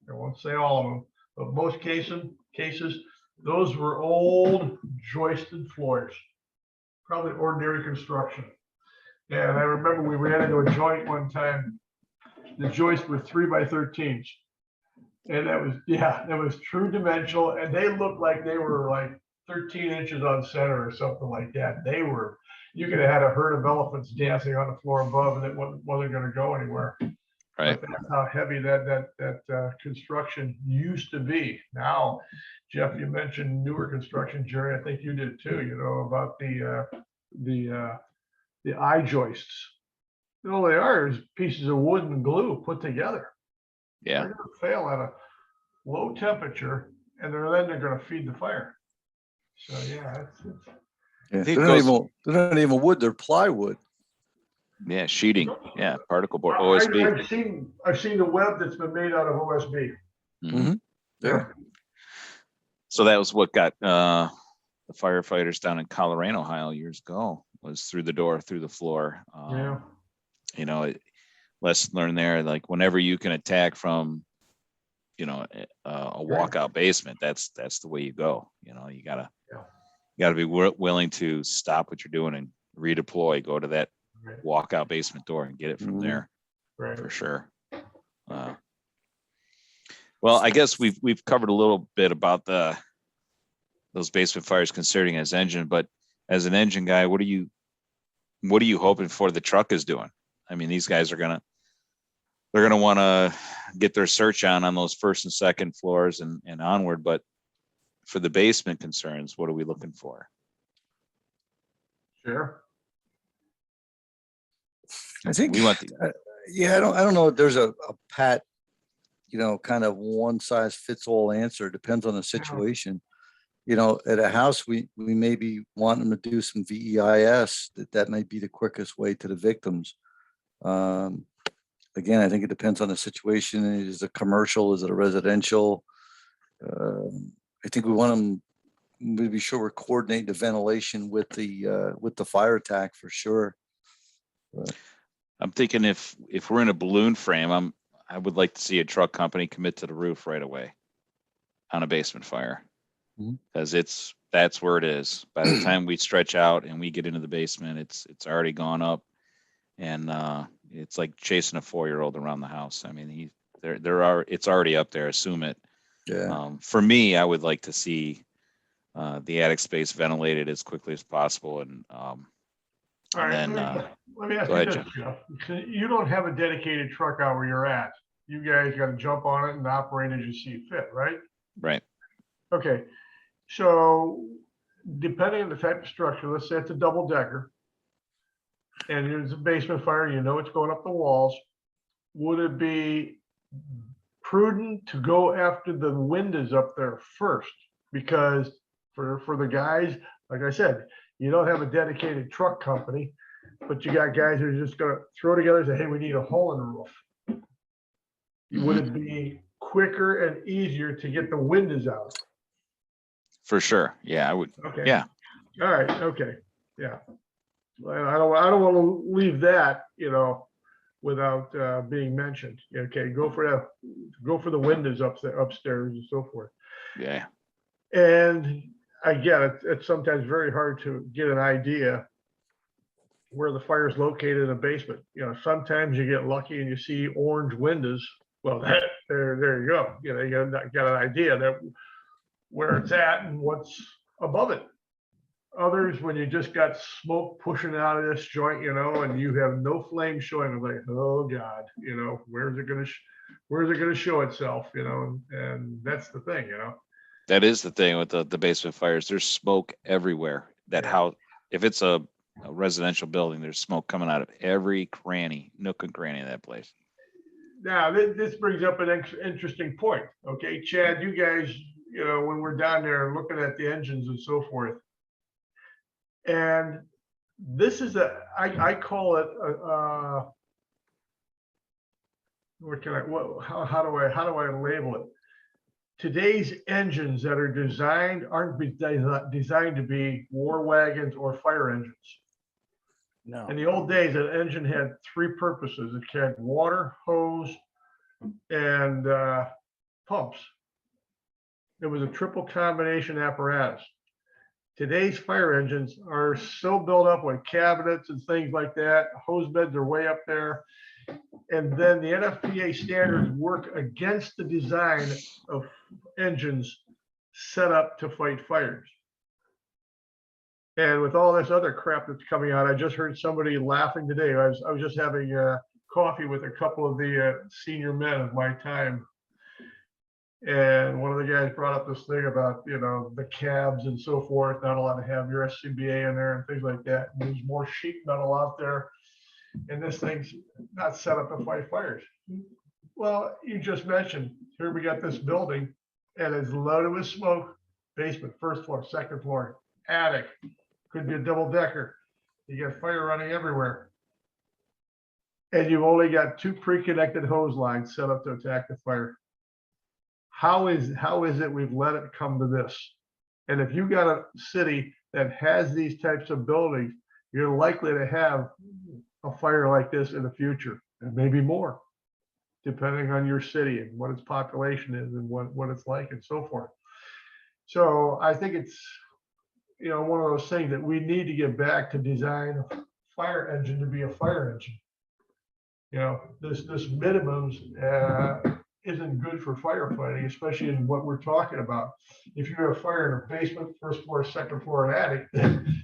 I won't say all of them, but most cases, those were old joisted floors, probably ordinary construction. And I remember we ran into a joint one time. The joists were 3x13s. And that was true dimensional. And they looked like they were like 13 inches on center or something like that. You could have had a herd of elephants dancing on the floor above, and it wasn't going to go anywhere. Right. But that's how heavy that construction used to be. Now, Jeff, you mentioned newer construction, Jerry. I think you did too. About the eye joists. All they are is pieces of wood and glue put together. Yeah. They're going to fail at a low temperature, and they're going to feed the fire. So yeah, they're not even wood; they're plywood. Yeah, sheeting. Yeah, particle board, OSB. I've seen the web that's been made out of OSB. Mm-hmm. Yeah. So that was what got the firefighters down in Colorado, Ohio, years ago. Was through the door, through the floor. Lesson learned there. Like whenever you can attack from, a walkout basement, that's the way you go. You gotta be willing to stop what you're doing and redeploy, go to that walkout basement door and get it from there. Right. For sure. Well, I guess we've covered a little bit about those basement fires considering as engine, but as an engine guy, what are you hoping for the truck is doing? I mean, these guys they're gonna want to get their search on those first and second floors and onward. But for the basement concerns, what are we looking for? Sure. I think we want I don't know if there's a pat, kind of one size fits all answer. It depends on the situation. At a house, we maybe want them to do some VEIS. That might be the quickest way to the victims. Again, I think it depends on the situation. Is it a commercial? Is it a residential? I think we want them to be sure we're coordinating the ventilation with the fire attack for sure. But I'm thinking if we're in a balloon frame, I would like to see a truck company commit to the roof right away on a basement fire, because that's where it is. By the time we stretch out and we get into the basement, it's already gone up, and it's like chasing a 4-year-old around the house. I mean, it's already up there. Assume it. yeah. For me, I would like to see the attic space ventilated as quickly as possible, and All right, then let me ask go you ahead, this, Jeff. You don't have a dedicated truck out where you're at. You guys got to jump on it and operate as you see fit, right? right. Okay. So depending on the type of structure, let's say it's a double decker and there's a basement fire, it's going up the walls. Would it be prudent to go after the windows up there first? Because for the guys, like I said, you don't have a dedicated truck company, but you got guys who are just going to throw together and say, hey, we need a hole in the roof. Would it be quicker and easier to get the windows out? For sure. Yeah, I would. Okay. Yeah. All right. Okay. Yeah. I don't want to leave that, without being mentioned. Okay. Go for the windows upstairs and so forth. Yeah. And I get it. It's sometimes very hard to get an idea where the fire is located in a basement. Sometimes you get lucky and you see orange windows. Well, there you go. You got an idea that where it's at and what's above it. Others, when you just got smoke pushing out of this joint, and you have no flame showing, I'm like, oh God, where's it gonna show itself, and that's the thing, That is the thing with the basement fires. There's smoke everywhere. That house, if it's a residential building, there's smoke coming out of every cranny, nook and cranny of that place. Now, this brings up an interesting point. Okay, Chad, you guys, you know, when we're down there looking at the engines and so forth, and this is I call it how do I label it? Today's engines that are designed aren't designed to be war wagons or fire engines. No. In the old days, an engine had three purposes. It had water, hose, and pumps. It was a triple combination apparatus. Today's fire engines are so built up with cabinets and things like that. Hose beds are way up there. And then the NFPA standards work against the design of engines set up to fight fires. And with all this other crap that's coming out, I just heard somebody laughing today. I was just having coffee with a couple of the senior men of my time. And one of the guys brought up this thing about, you know, the cabs and so forth, not allowed to have your SCBA in there and things like that. And there's more sheet metal out there. And this thing's not set up to fight fires. Well, you just mentioned, here we got this building and it's loaded with smoke, basement, first floor, second floor, attic, could be a double decker. You got fire running everywhere. And you've only got two pre-connected hose lines set up to attack the fire. How is it we've let it come to this? And if you got a city that has these types of buildings, you're likely to have a fire like this in the future, and maybe more, depending on your city and what its population is and what it's like and so forth. So I think it's, you know, one of those things that we need to get back to design a fire engine to be a fire engine. You know, this minimums isn't good for firefighting, especially in what we're talking about. If you have a fire in a basement, first floor, second floor, and attic,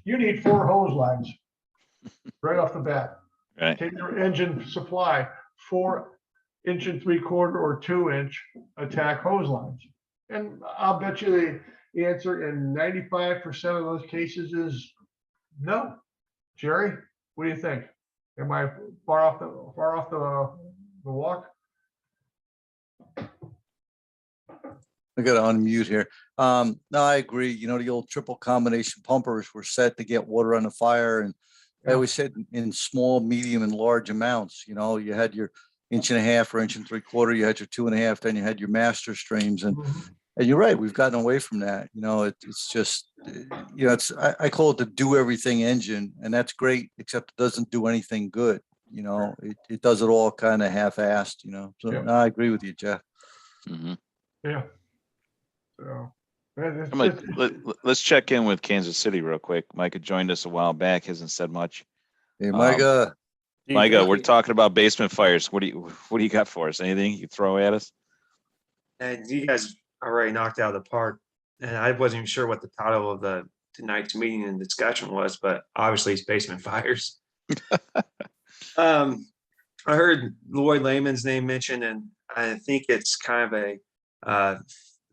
you need 4 hose lines right off the bat. Right. Take your engine supply 4 1 3/4 or 2 inch attack hose lines. And I'll bet you the answer in 95% of those cases is no. Jerry, what do you think? Am I far off the walk? I got to unmute here. No, I agree. You know, the old triple combination pumpers were set to get water on the fire. And I always said in small, medium, and large amounts. You know, you had your 1.5 or 1 3/4, you had your 2.5, then you had your master streams. And you're right, we've gotten away from that. You know, it's just, you know, I call it the do everything engine, and that's great, except it doesn't do anything good. You know, it does it all kind of half-assed, you know. So no, I agree with you, Jeff. Mm-hmm. Yeah. So let's check in with Kansas City real quick. Micah joined us a while back, hasn't said much. Hey, Micah. Micah, we're talking about basement fires. What do you got for us? Anything you throw at us? And you guys already knocked out of the park. And I wasn't even sure what the title of tonight's meeting and discussion was, but obviously it's basement fires. I heard Lloyd Lehman's name mentioned, and I think it's kind of a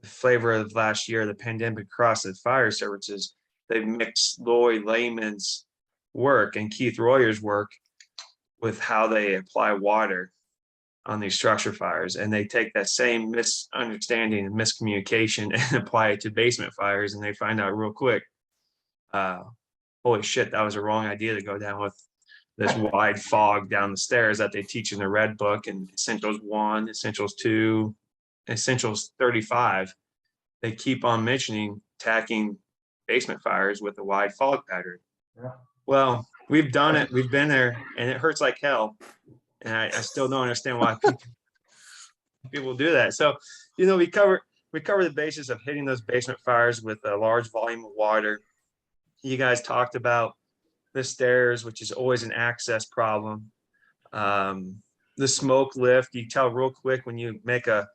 flavor of last year, the pandemic across the fire services. They've mixed Lloyd Lehman's work and Keith Royer's work with how they apply water on these structure fires. And they take that same misunderstanding and miscommunication and apply it to basement fires. And they find out real quick, holy shit, that was a wrong idea to go down with this wide fog down the stairs that they teach in the Red Book and Essentials 1, Essentials 2, Essentials 35. They keep on mentioning attacking basement fires with a wide fog pattern. Yeah. Well, we've done it. We've been there, and it hurts like hell. And I still don't understand why people do that. So, you know, we cover the basis of hitting those basement fires with a large volume of water. You guys talked about the stairs, which is always an access problem. The smoke lift, you tell real quick when you make a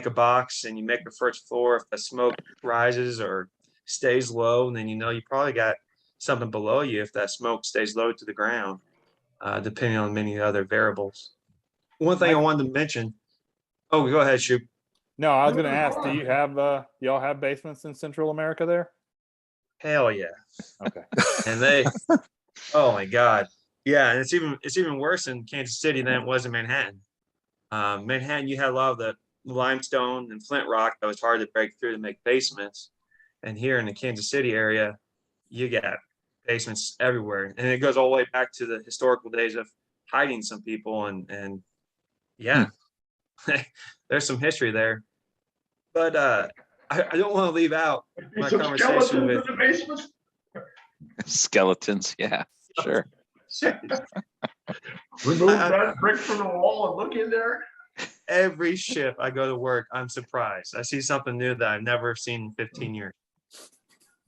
box and you make the first floor, if the smoke rises or stays low, and then you know you probably got something below you if that smoke stays low to the ground, depending on many other variables. One thing I wanted to mention. Oh, go ahead, Shupe. No, I was going to ask, do you have, y'all have basements in Central America there? Hell yeah. Okay. And they, oh my God. Yeah. And it's even worse in Kansas City than it was in Manhattan. Manhattan, you had a lot of the limestone and flint rock that was hard to break through to make basements. And here in the Kansas City area, you got basements everywhere. And it goes all the way back to the historical days of hiding some people. And yeah, there's some history there. But I don't want to leave out my Some conversation skeletons with in the basements. Skeletons. Yeah, sure. Remove that brick from the wall and look in there. every shift I go to work, I'm surprised. I see something new that I've never seen in 15 years.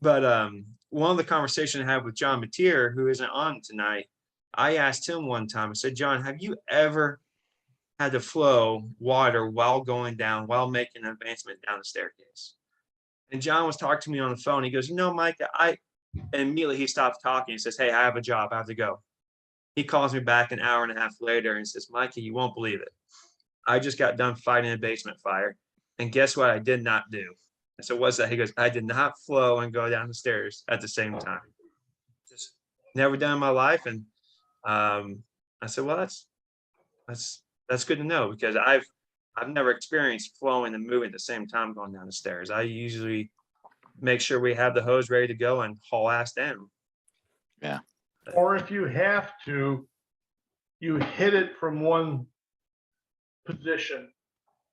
But one of the conversations I had with John Mateer, who isn't on tonight, I asked him one time, I said, John, have you ever had to flow water while going down, while making an advancement down the staircase? And John was talking to me on the phone. He goes, you know, Mike, and immediately he stops talking. He says, hey, I have a job. I have to go. He calls me back an hour and a half later and says, Mikey, you won't believe it. I just got done fighting a basement fire. And guess what I did not do? I said, what's that? He goes, I did not flow and go down the stairs at the same time. Just never done in my life. And I said, well, that's good to know, because I've never experienced flowing and moving at the same time going down the stairs. I usually make sure we have the hose ready to go and haul ass down. Yeah. Or if you have to, you hit it from one position,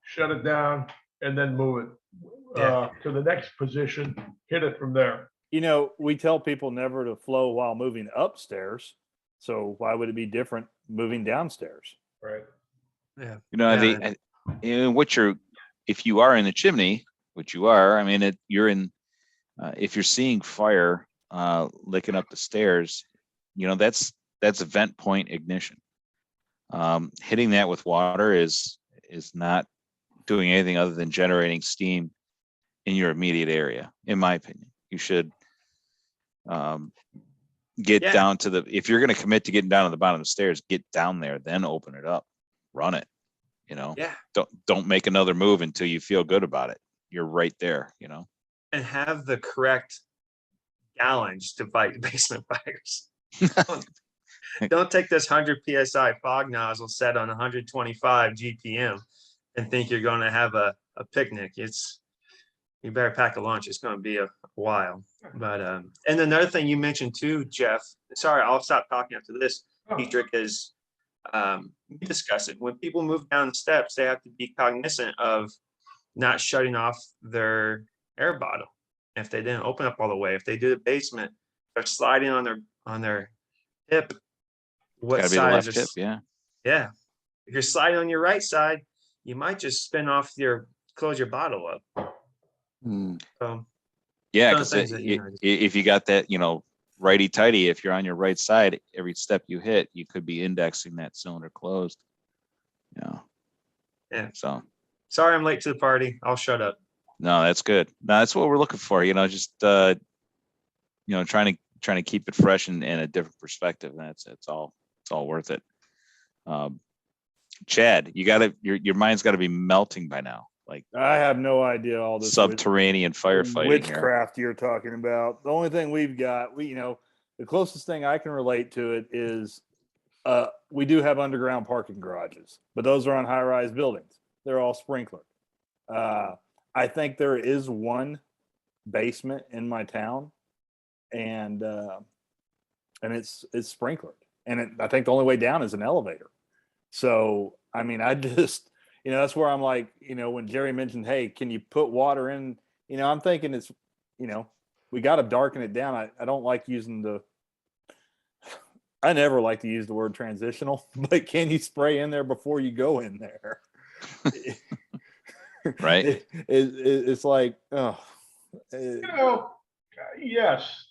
shut it down, and then move it to the next position, hit it from there. You know, we tell people never to flow while moving upstairs. So why would it be different moving downstairs? Right. Yeah. You know, if you are in the chimney, which you are, I mean, you're in, if you're seeing fire licking up the stairs, you know, that's a vent point ignition. Hitting that with water is not doing anything other than generating steam in your immediate area. In my opinion, you should get down to if you're going to commit to getting down to the bottom of the stairs, get down there, then open it up, run it. You know, don't make another move until you feel good about it. You're right there, you know, and have the correct gallons to fight basement fires. Don't take this 100 PSI fog nozzle set on 125 GPM and think you're going to have a picnic. You better pack a lunch. It's going to be a while. But and another thing you mentioned too, Jeff, sorry, I'll stop talking after this, Diederich, is we discuss it. When people move down the steps, they have to be cognizant of not shutting off their air bottle. If they didn't open up all the way, if they do the basement, they're sliding on their hip. What gotta be the side left is hip? Yeah. Yeah. If you're sliding on your right side, you might just spin off close your bottle up. Yeah, because if you got that, you know, righty tighty, if you're on your right side, every step you hit, you could be indexing that cylinder closed. Yeah. So sorry I'm late to the party. I'll shut up. No, that's good. No, that's what we're looking for. You know, just you know, trying to keep it fresh and a different perspective. And it's all worth it. Chad, your mind's got to be melting by now. Like, I have no idea all this subterranean firefighting witchcraft you're talking about. The only thing we've got, the closest thing I can relate to it is we do have underground parking garages, but those are on high-rise buildings. They're all sprinklered. I think there is one basement in my town, and it's sprinklered, and I think the only way down is an elevator. So I mean, I just, that's where I'm like, when Jerry mentioned, hey, can you put water in? I'm thinking it's, we got to darken it down. I don't like using I never like to use the word transitional, but can you spray in there before you go in there? Right. It's like, yes.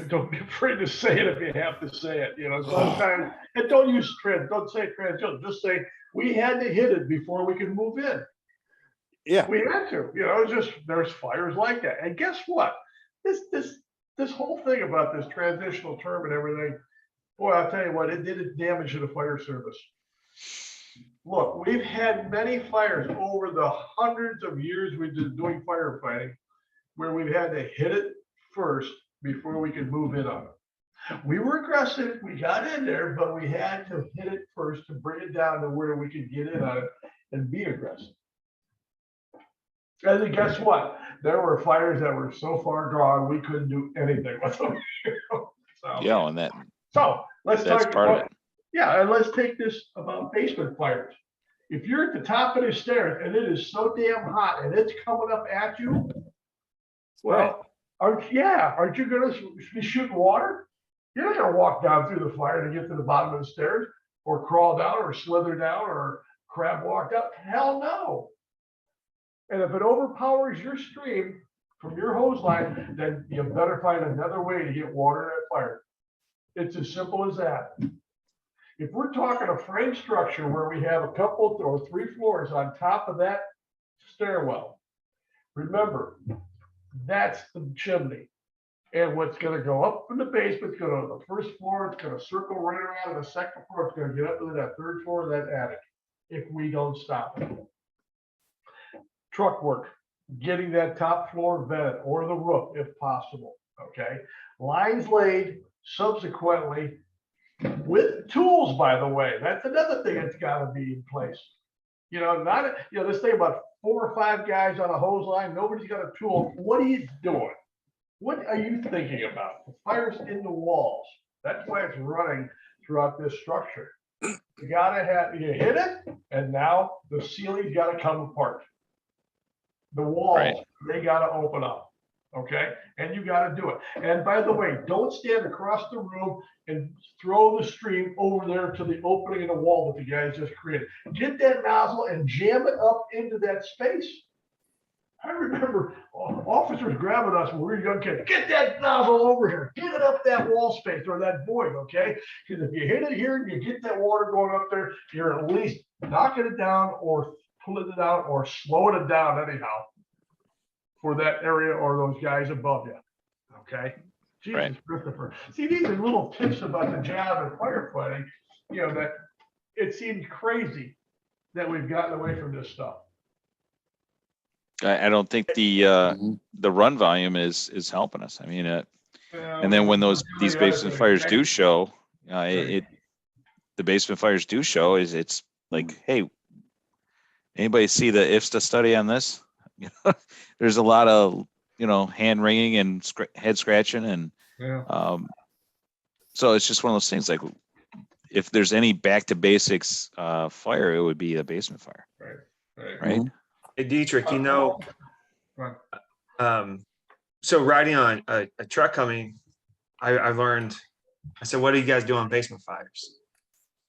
Don't be afraid to say it if you have to say it. Sometimes, and don't say transition. Just say we had to hit it before we could move in. Yeah, we had to. It's just there's fires like that. And guess what? This whole thing about this transitional term and everything, boy, I'll tell you what, it did damage to the fire service. look, we've had many fires over the hundreds of years we've been doing firefighting where we've had to hit it first before we could move in on it. We were aggressive, we got in there, but we had to hit it first to bring it down to where we could get in on it and be aggressive. And then guess what? There were fires that were so far gone, we couldn't do anything with them. So, Yeah, and that so let's that's talk part of about, it. yeah, and let's take this about basement fires. If you're at the top of the stairs and it is so damn hot and it's coming up at you, well, aren't you gonna be shooting water? You're not gonna walk down through the fire to get to the bottom of the stairs or crawl down or slither down or crab walk up. Hell no. And if it overpowers your stream from your hose line, then you better find another way to get water in that fire. It's as simple as that. If we're talking a frame structure where we have a couple or 3 floors on top of that stairwell, remember, that's the chimney. And what's going to go up in the basement, it's going to the first floor, it's going to circle right around the second floor, it's going to get up to that 3rd floor of that attic if we don't stop it. Truck work, getting that top floor vented or the roof if possible, okay? Lines laid subsequently with tools, by the way. That's another thing that's got to be in place. This thing about 4 or 5 guys on a hose line, nobody's got a tool. What are you doing? What are you thinking about? The fire's in the walls. That's why it's running throughout this structure. You hit it, and now the ceiling's got to come apart. The walls, Right. They got to open up. Okay. And you got to do it. And by the way, don't stand across the room and throw the stream over there to the opening in the wall that the guys just created. Get that nozzle and jam it up into that space. I remember officers grabbing us when we were young kids. Get that nozzle over here. Get it up that wall space or that void, okay? Because if you hit it here and you get that water going up there, you're at least knocking it down or pulling it out or slowing it down anyhow for that area or those guys above you, okay? Jesus, Right. Christopher. See, these are little tips about the job of firefighting, that it seems crazy that we've gotten away from this stuff. I don't think the run volume is helping us. I mean, and then when these basement fires do show, the basement fires do show it's like, hey, anybody see the IFSTA study on this? There's a lot of hand wringing and head scratching, and so it's just one of those things. Like, if there's any back to basics fire, it would be a basement fire, right? Hey, Diederich, so riding on a truck coming, I learned, I said, what do you guys do on basement fires?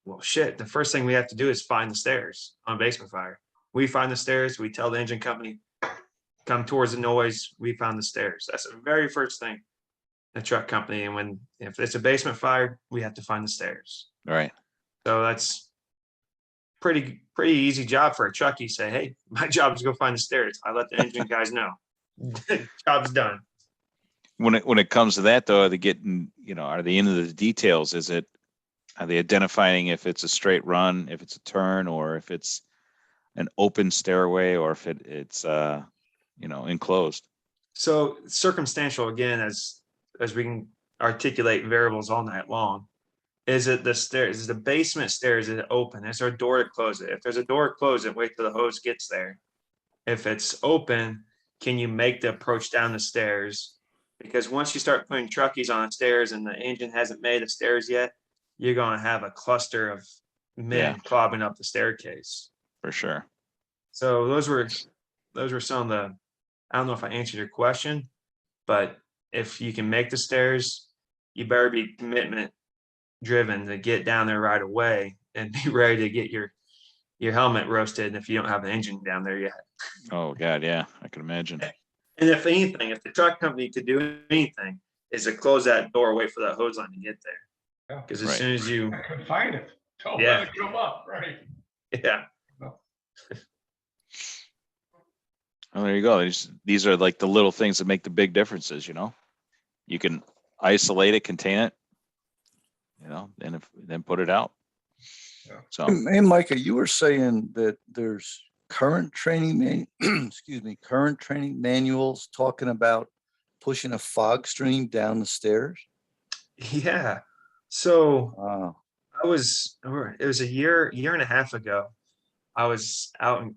Well, shit, the first thing we have to do is find the stairs on basement fire. We find the stairs, we tell the engine company, come towards the noise, we found the stairs. That's the very first thing, the truck company. And if it's a basement fire, we have to find the stairs. Right. So that's pretty easy job for a truck. You say, hey, my job is to go find the stairs. I let the engine guys know. Job's done. When it comes to that, though, are they getting, are they into the details? Are they identifying if it's a straight run, if it's a turn, or if it's an open stairway, or if it's enclosed? So circumstantial, again, as we can articulate variables all night long. Is it the stairs? Is the basement stairs? Is it open? Is there a door to close it? If there's a door to close it, wait till the hose gets there. If it's open, can you make the approach down the stairs? Because once you start putting truckies on the stairs and the engine hasn't made the stairs yet, you're going to have a cluster of men clogging up the staircase. For sure. So those were some of the, I don't know if I answered your question, but if you can make the stairs, you better be commitment driven to get down there right away and be ready to get your helmet roasted if you don't have an engine down there yet. Oh God, yeah, I can imagine. And if anything, if the truck company could do anything, is to close that door, wait for that hose line to get there. Because as soon as you confine it, don't let it come up, right? Yeah. Well, there you go. These are like the little things that make the big differences. You can isolate it, contain it, and then put it out. So And Micah, you were saying that there's current current training manuals talking about pushing a fog stream down the stairs. Yeah. So Wow. it was a year and a half ago. I was out in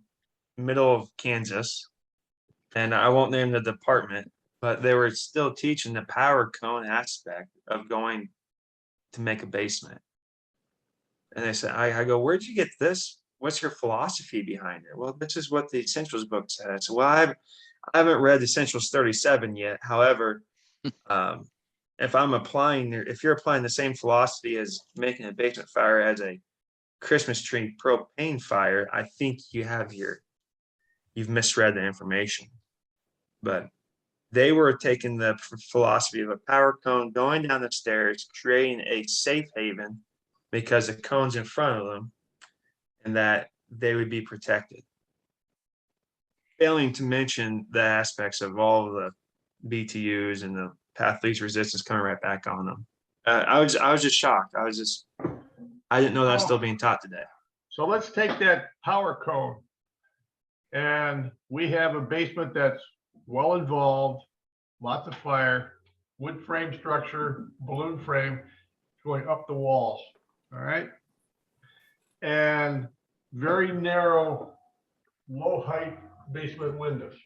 middle of Kansas, and I won't name the department, but they were still teaching the power cone aspect of going to make a basement. And they said, I go, where'd you get this? What's your philosophy behind it? Well, this is what the Essentials book said. I said, well, I haven't read Essentials 37 yet. However, if you're applying the same philosophy as making a basement fire as a Christmas tree propane fire, I think you've misread the information. But they were taking the philosophy of a power cone, going down the stairs, creating a safe haven because the cone's in front of them, and that they would be protected. Failing to mention the aspects of all of the BTUs and the path least resistance coming right back on them. I was just shocked. I didn't know that's still being taught today. So let's take that power cone, and we have a basement that's well involved, lots of fire, wood frame structure, balloon frame going up the walls. All right. And very narrow, low height basement windows.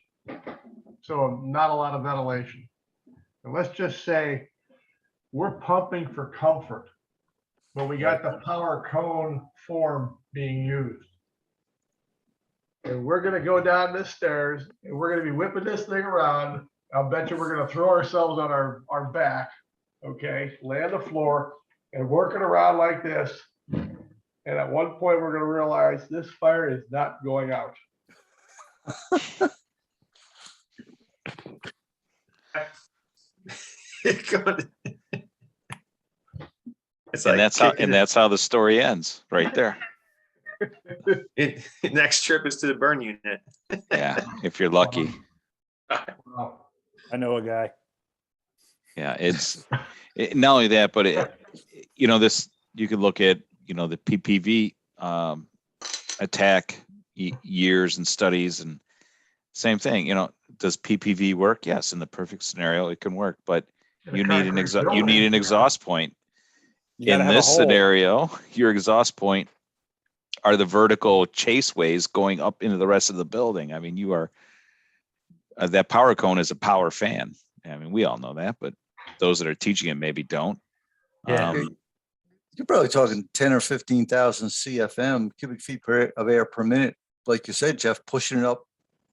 So not a lot of ventilation. And let's just say we're pumping for comfort, but we got the power cone form being used. And we're going to go down the stairs and we're going to be whipping this thing around. I'll bet you we're going to throw ourselves on our back, okay, lay on the floor and work it around like this. And at one point, we're going to realize this fire is not going out. that's how the story ends right there. Next trip is to the burn unit. Yeah, if you're lucky. Wow. I know a guy. Yeah, not only that, but you could look at the PPV attack years and studies, and same thing. Does PPV work? Yes, in the perfect scenario, it can work, but you need an exhaust point. In this scenario, your exhaust point are the vertical chaseways going up into the rest of the building. I mean, you are that power cone is a power fan. I mean, we all know that, but those that are teaching it maybe don't. Yeah. You're probably talking 10 or 15,000 CFM, cubic feet of air per minute. Like you said, Jeff, pushing it up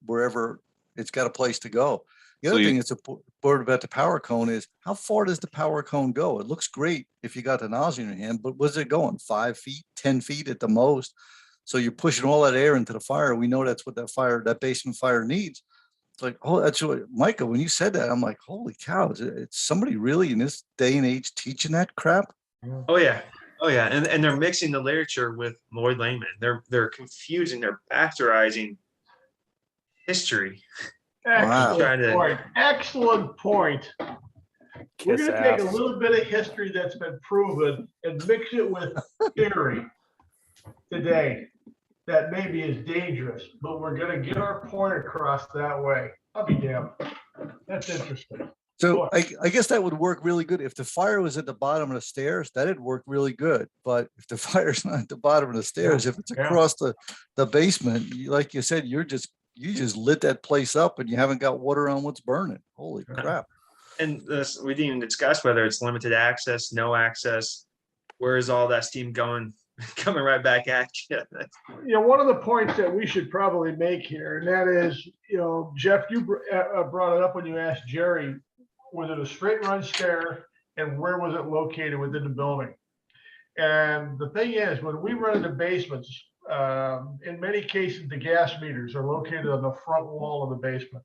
wherever it's got a place to go. The other thing that's important about the power cone is how far does the power cone go? It looks great if you got the nozzle in your hand, but where's it going? 5 feet, 10 feet at the most. So you're pushing all that air into the fire. We know that's what that basement fire needs. It's like, oh, that's what, Micah, when you said that, I'm like, holy cow, it's somebody really in this day and age teaching that crap? Oh yeah. And they're mixing the literature with Lloyd Lehman. They're confusing, they're bastardizing history. Excellent point. We're going to take a little bit of history that's been proven and mix it with theory today that maybe is dangerous, but we're going to get our point across that way. I'll be damned. That's interesting. So I guess that would work really good. If the fire was at the bottom of the stairs, that'd work really good. But if the fire's not at the bottom of the stairs, if it's across the basement, like you said, you just lit that place up and you haven't got water on what's burning. Holy crap. And we didn't even discuss whether it's limited access, no access. Where is all that steam going, coming right back at you? One of the points that we should probably make here, and that is, Jeff, you brought it up when you asked Jerry, was it a straight run stair and where was it located within the building? And the thing is, when we run into basements, in many cases, the gas meters are located on the front wall of the basement.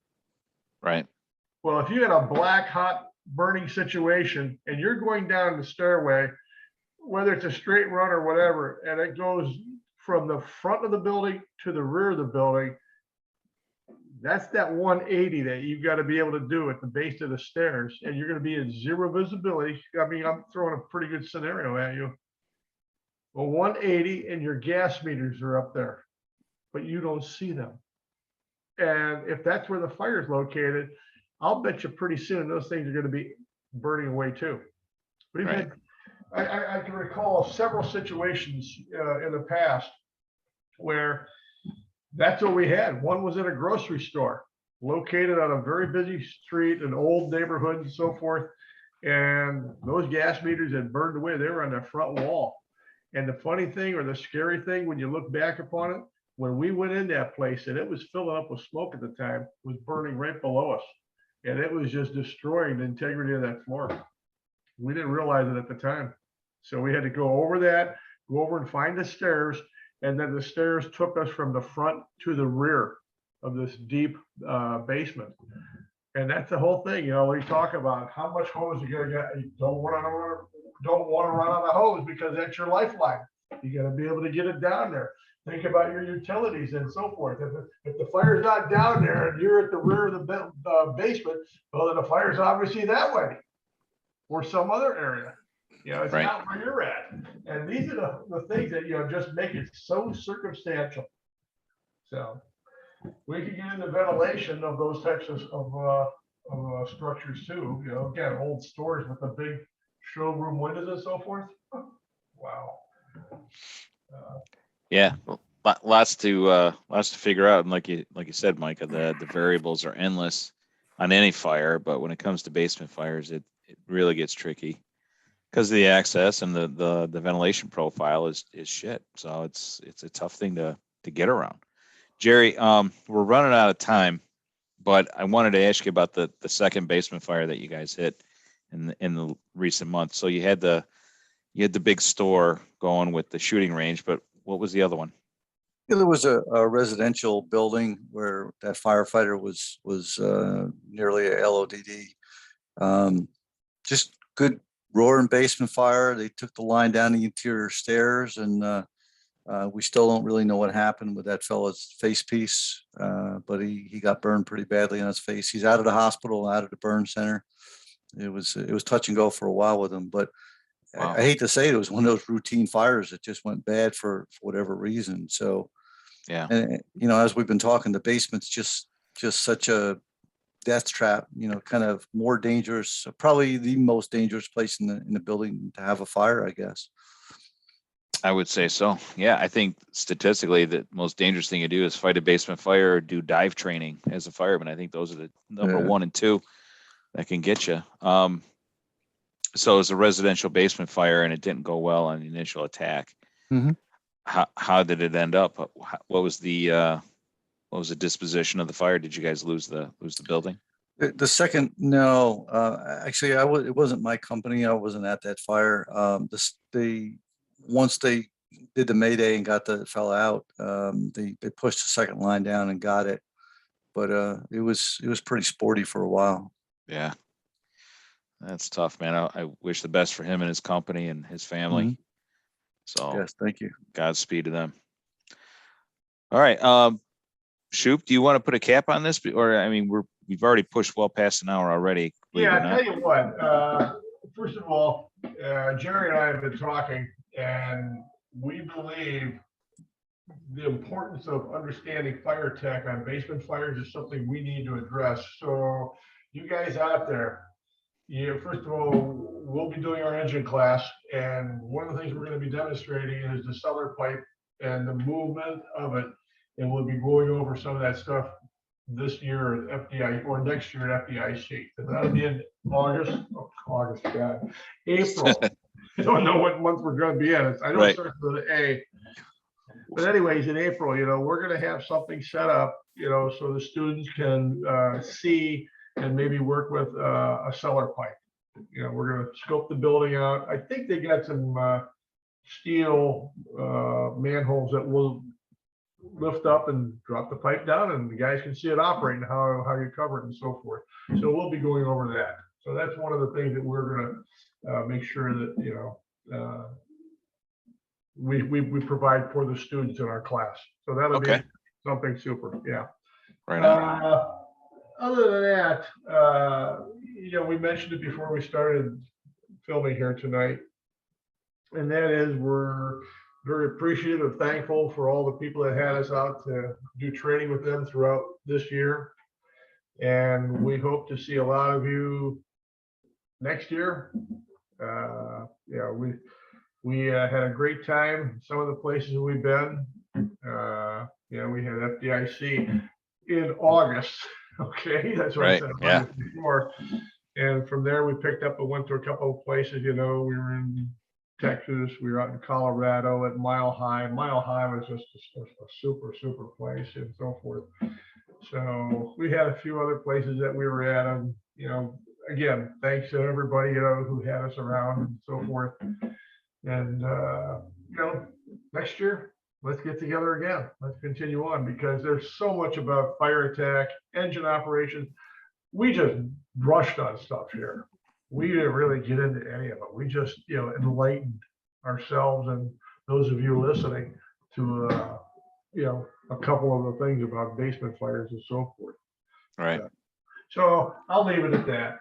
Right. Well, if you had a black, hot, burning situation and you're going down the stairway, whether it's a straight run or whatever, and it goes from the front of the building to the rear of the building, that's that 180 that you've got to be able to do at the base of the stairs, and you're going to be in zero visibility. I mean, I'm throwing a pretty good scenario at you. a 180 and your gas meters are up there, but you don't see them. And if that's where the fire is located, I'll bet you pretty soon those things are going to be burning away too. We've Right. had, I can recall several situations in the past where that's what we had. One was in a grocery store located on a very busy street, an old neighborhood and so forth. And those gas meters had burned away. They were on the front wall. And the funny thing, or the scary thing, when you look back upon it, when we went in that place and it was filling up with smoke at the time, was burning right below us. And it was just destroying the integrity of that floor. We didn't realize it at the time. So we had to go over that, go over and find the stairs. And then the stairs took us from the front to the rear of this deep basement. And that's the whole thing, you know, we talk about how much hose you're gonna get. You don't want to run out of hose because that's your lifeline. You got to be able to get it down there. Think about your utilities and so forth. If the fire's not down there and you're at the rear of the basement, well, then the fire's obviously that way or some other area. You know, it's Right. not where you're at. And these are the things that, you know, just make it so circumstantial. So we could get into ventilation of those types of structures too. You know, again, old stores with the big showroom windows and so forth. Wow. Yeah, well, lots to figure out, and like you said, Micah, the variables are endless on any fire, but when it comes to basement fires, it really gets tricky because the access and the ventilation profile is shit. So it's a tough thing to get around. Jerry, we're running out of time, but I wanted to ask you about the second basement fire that you guys hit in the recent months. So you had the big store going with the shooting range, but what was the other one? Yeah, there was a residential building where that firefighter was nearly a LODD. Just good roaring basement fire. They took the line down the interior stairs, and we still don't really know what happened with that fellow's face piece, but he got burned pretty badly on his face. He's out of the hospital, out of the burn center. It was touch and go for a while with him, but Wow. I hate to say it was one of those routine fires that just went bad for whatever reason. So, Yeah. and you know, as we've been talking, the basement's just such a death trap. You know, kind of more dangerous, probably the most dangerous place in the building to have a fire, I guess. I would say so. Yeah, I think statistically the most dangerous thing you do is fight a basement fire or do dive training as a fireman. I think those are the number one and two that can get you. So it was a residential basement fire and it didn't go well on the initial attack. Mm-hmm. How did it end up? What was the disposition of the fire? Did you guys lose the building? The second, no, actually, it wasn't my company. I wasn't at that fire. Once they did the Mayday and got the fella out, they pushed the second line down and got it. But it was pretty sporty for a while. Yeah, that's tough, man. I wish the best for him and his company and his family. Mm-hmm. So yes, thank you. Godspeed to them. All right, Shupe, do you want to put a cap on this, or I mean, we've already pushed well past an hour already. Yeah, I tell you what. First of all, Jerry and I have been talking, and we believe the importance of understanding fire tech on basement fires is something we need to address. So, you guys out there, first of all, we'll be doing our engine class, and one of the things we're going to be demonstrating is the cellar pipe and the movement of it, and we'll be going over some of that stuff this year at FDI or next year at FDIC. And that'll be in April. I don't know what month we're going to be in. I know it starts with an A. But anyways, in April, we're going to have something set up, so the students can see and maybe work with a cellar pipe. We're going to scope the building out. I think they got some steel manholes that will lift up and drop the pipe down, and the guys can see it operating, how you cover it and so forth. So we'll be going over that. So that's one of the things that we're going to make sure that we provide for the students in our class. So that'll be something super. Yeah. Right on. Other than that, we mentioned it before we started filming here tonight, and that is we're very appreciative, thankful for all the people that had us out to do training with them throughout this year. And we hope to see a lot of you next year. Yeah, we had a great time. Some of the places we've been, you know, we had FDIC in August. Okay, that's what I Right, said yeah. before. And from there, we picked up and went to a couple of places. You know, we were in Texas, we were out in Colorado at Mile High. Mile High was just a super place and so forth. So we had a few other places that we were at, and you know, again, thanks to everybody, you know, who had us around and so forth. And you know, next year, let's get together again. Let's continue on, because there's so much about fire attack, engine operations. We just brushed on stuff here. We didn't really get into any of it. We just, you know, enlightened ourselves and those of you listening to, you know, a couple of the things about basement fires and so forth. Right. So I'll leave it at that.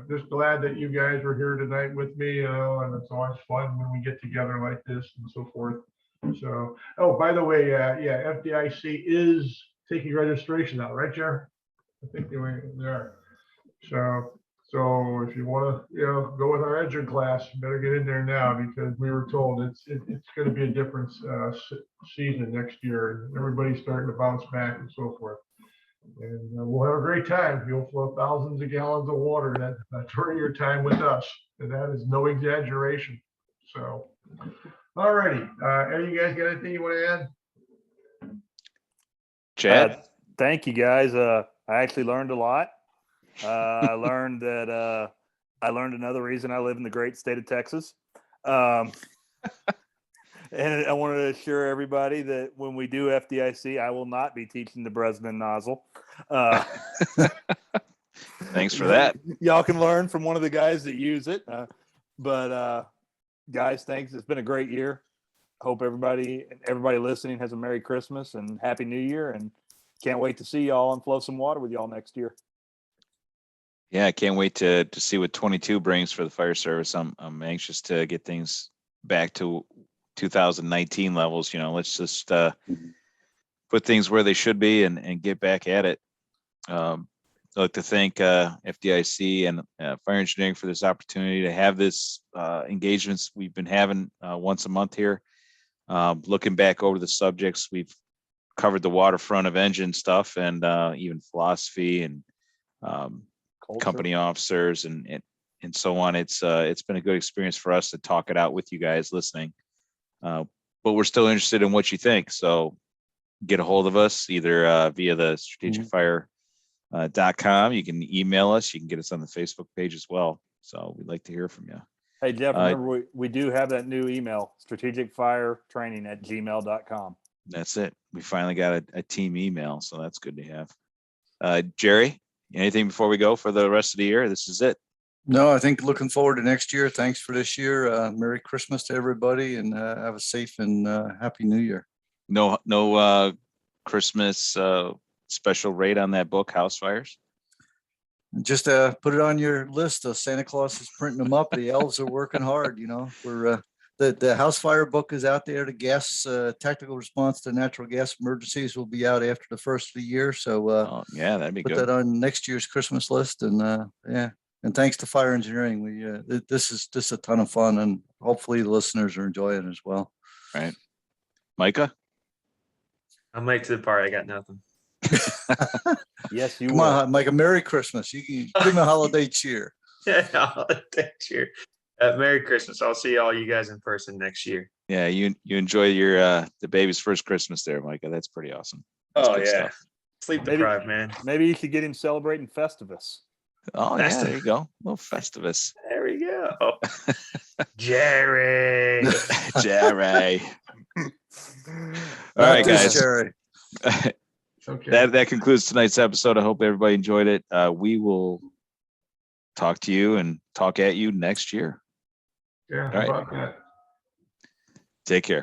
Just glad that you guys were here tonight with me, you know, and it's always fun when we get together like this and so forth. So, oh, by the way, yeah, FDIC is taking registration now, right, Jer? I think they are. So if you want to, you know, go with our engine class, you better get in there now, because we were told it's going to be a different season next year. Everybody's starting to bounce back and so forth. And we'll have a great time. You'll flow thousands of gallons of water during your time with us. And that is no exaggeration. So, all righty. Any of you guys got anything you want to add? Chad? Thank you, guys. I actually learned a lot. I learned that I learned another reason I live in the great state of Texas. And I wanted to assure everybody that when we do FDIC, I will not be teaching the Bresnan nozzle. Thanks for that. Y'all can learn from one of the guys that use it. But guys, thanks. It's been a great year. Hope everybody listening has a Merry Christmas and Happy New Year, and can't wait to see y'all and flow some water with y'all next year. Yeah, I can't wait to see what 22 brings for the fire service. I'm anxious to get things back to 2019 levels. You know, let's just put things where they should be and get back at it. I'd like to thank FDIC and Fire Engineering for this opportunity to have this engagements we've been having once a month here. Looking back over the subjects, we've covered the waterfront of engine stuff and even philosophy and company officers and so on. It's been a good experience for us to talk it out with you guys listening. But we're still interested in what you think. So get a hold of us either via the strategicfire.com. You can email us. You can get us on the Facebook page as well. So we'd like to hear from you. Hey, Jeff, remember we do have that new email, strategicfiretraining@gmail.com. That's it. We finally got a team email. So that's good to have. Jerry, anything before we go for the rest of the year? This is it. No, I think looking forward to next year. Thanks for this year. Merry Christmas to everybody, and have a safe and Happy New Year. No Christmas special rate on that book, House Fires? Just put it on your list. Santa Claus is printing them up. The elves are working hard. You know, we're the House Fire book is out there. The gas tactical response to natural gas emergencies will be out after the first of the year. So yeah, that'd be put good. that on next year's Christmas list. And yeah, and thanks to Fire Engineering, we this is just a ton of fun, and hopefully the listeners are enjoying it as well. Right, Micah. I'm late to the party. I got nothing. Yes, you Come on, Mike, a Merry Christmas. You can give me a holiday cheer. Yeah, holiday cheer. Merry Christmas. I'll see all you guys in person next year. Yeah, you enjoy your the baby's first Christmas there, Micah. That's pretty awesome. That's good stuff. Sleep deprived, man. Maybe you should get him celebrating Festivus. Oh yeah, there you go. A little Festivus. There we go. Jerry. Jerry. All right, guys. Jerry. Okay. That concludes tonight's episode. I hope everybody enjoyed it. We will talk to you and talk at you next year. Yeah, All right. about that. Take care.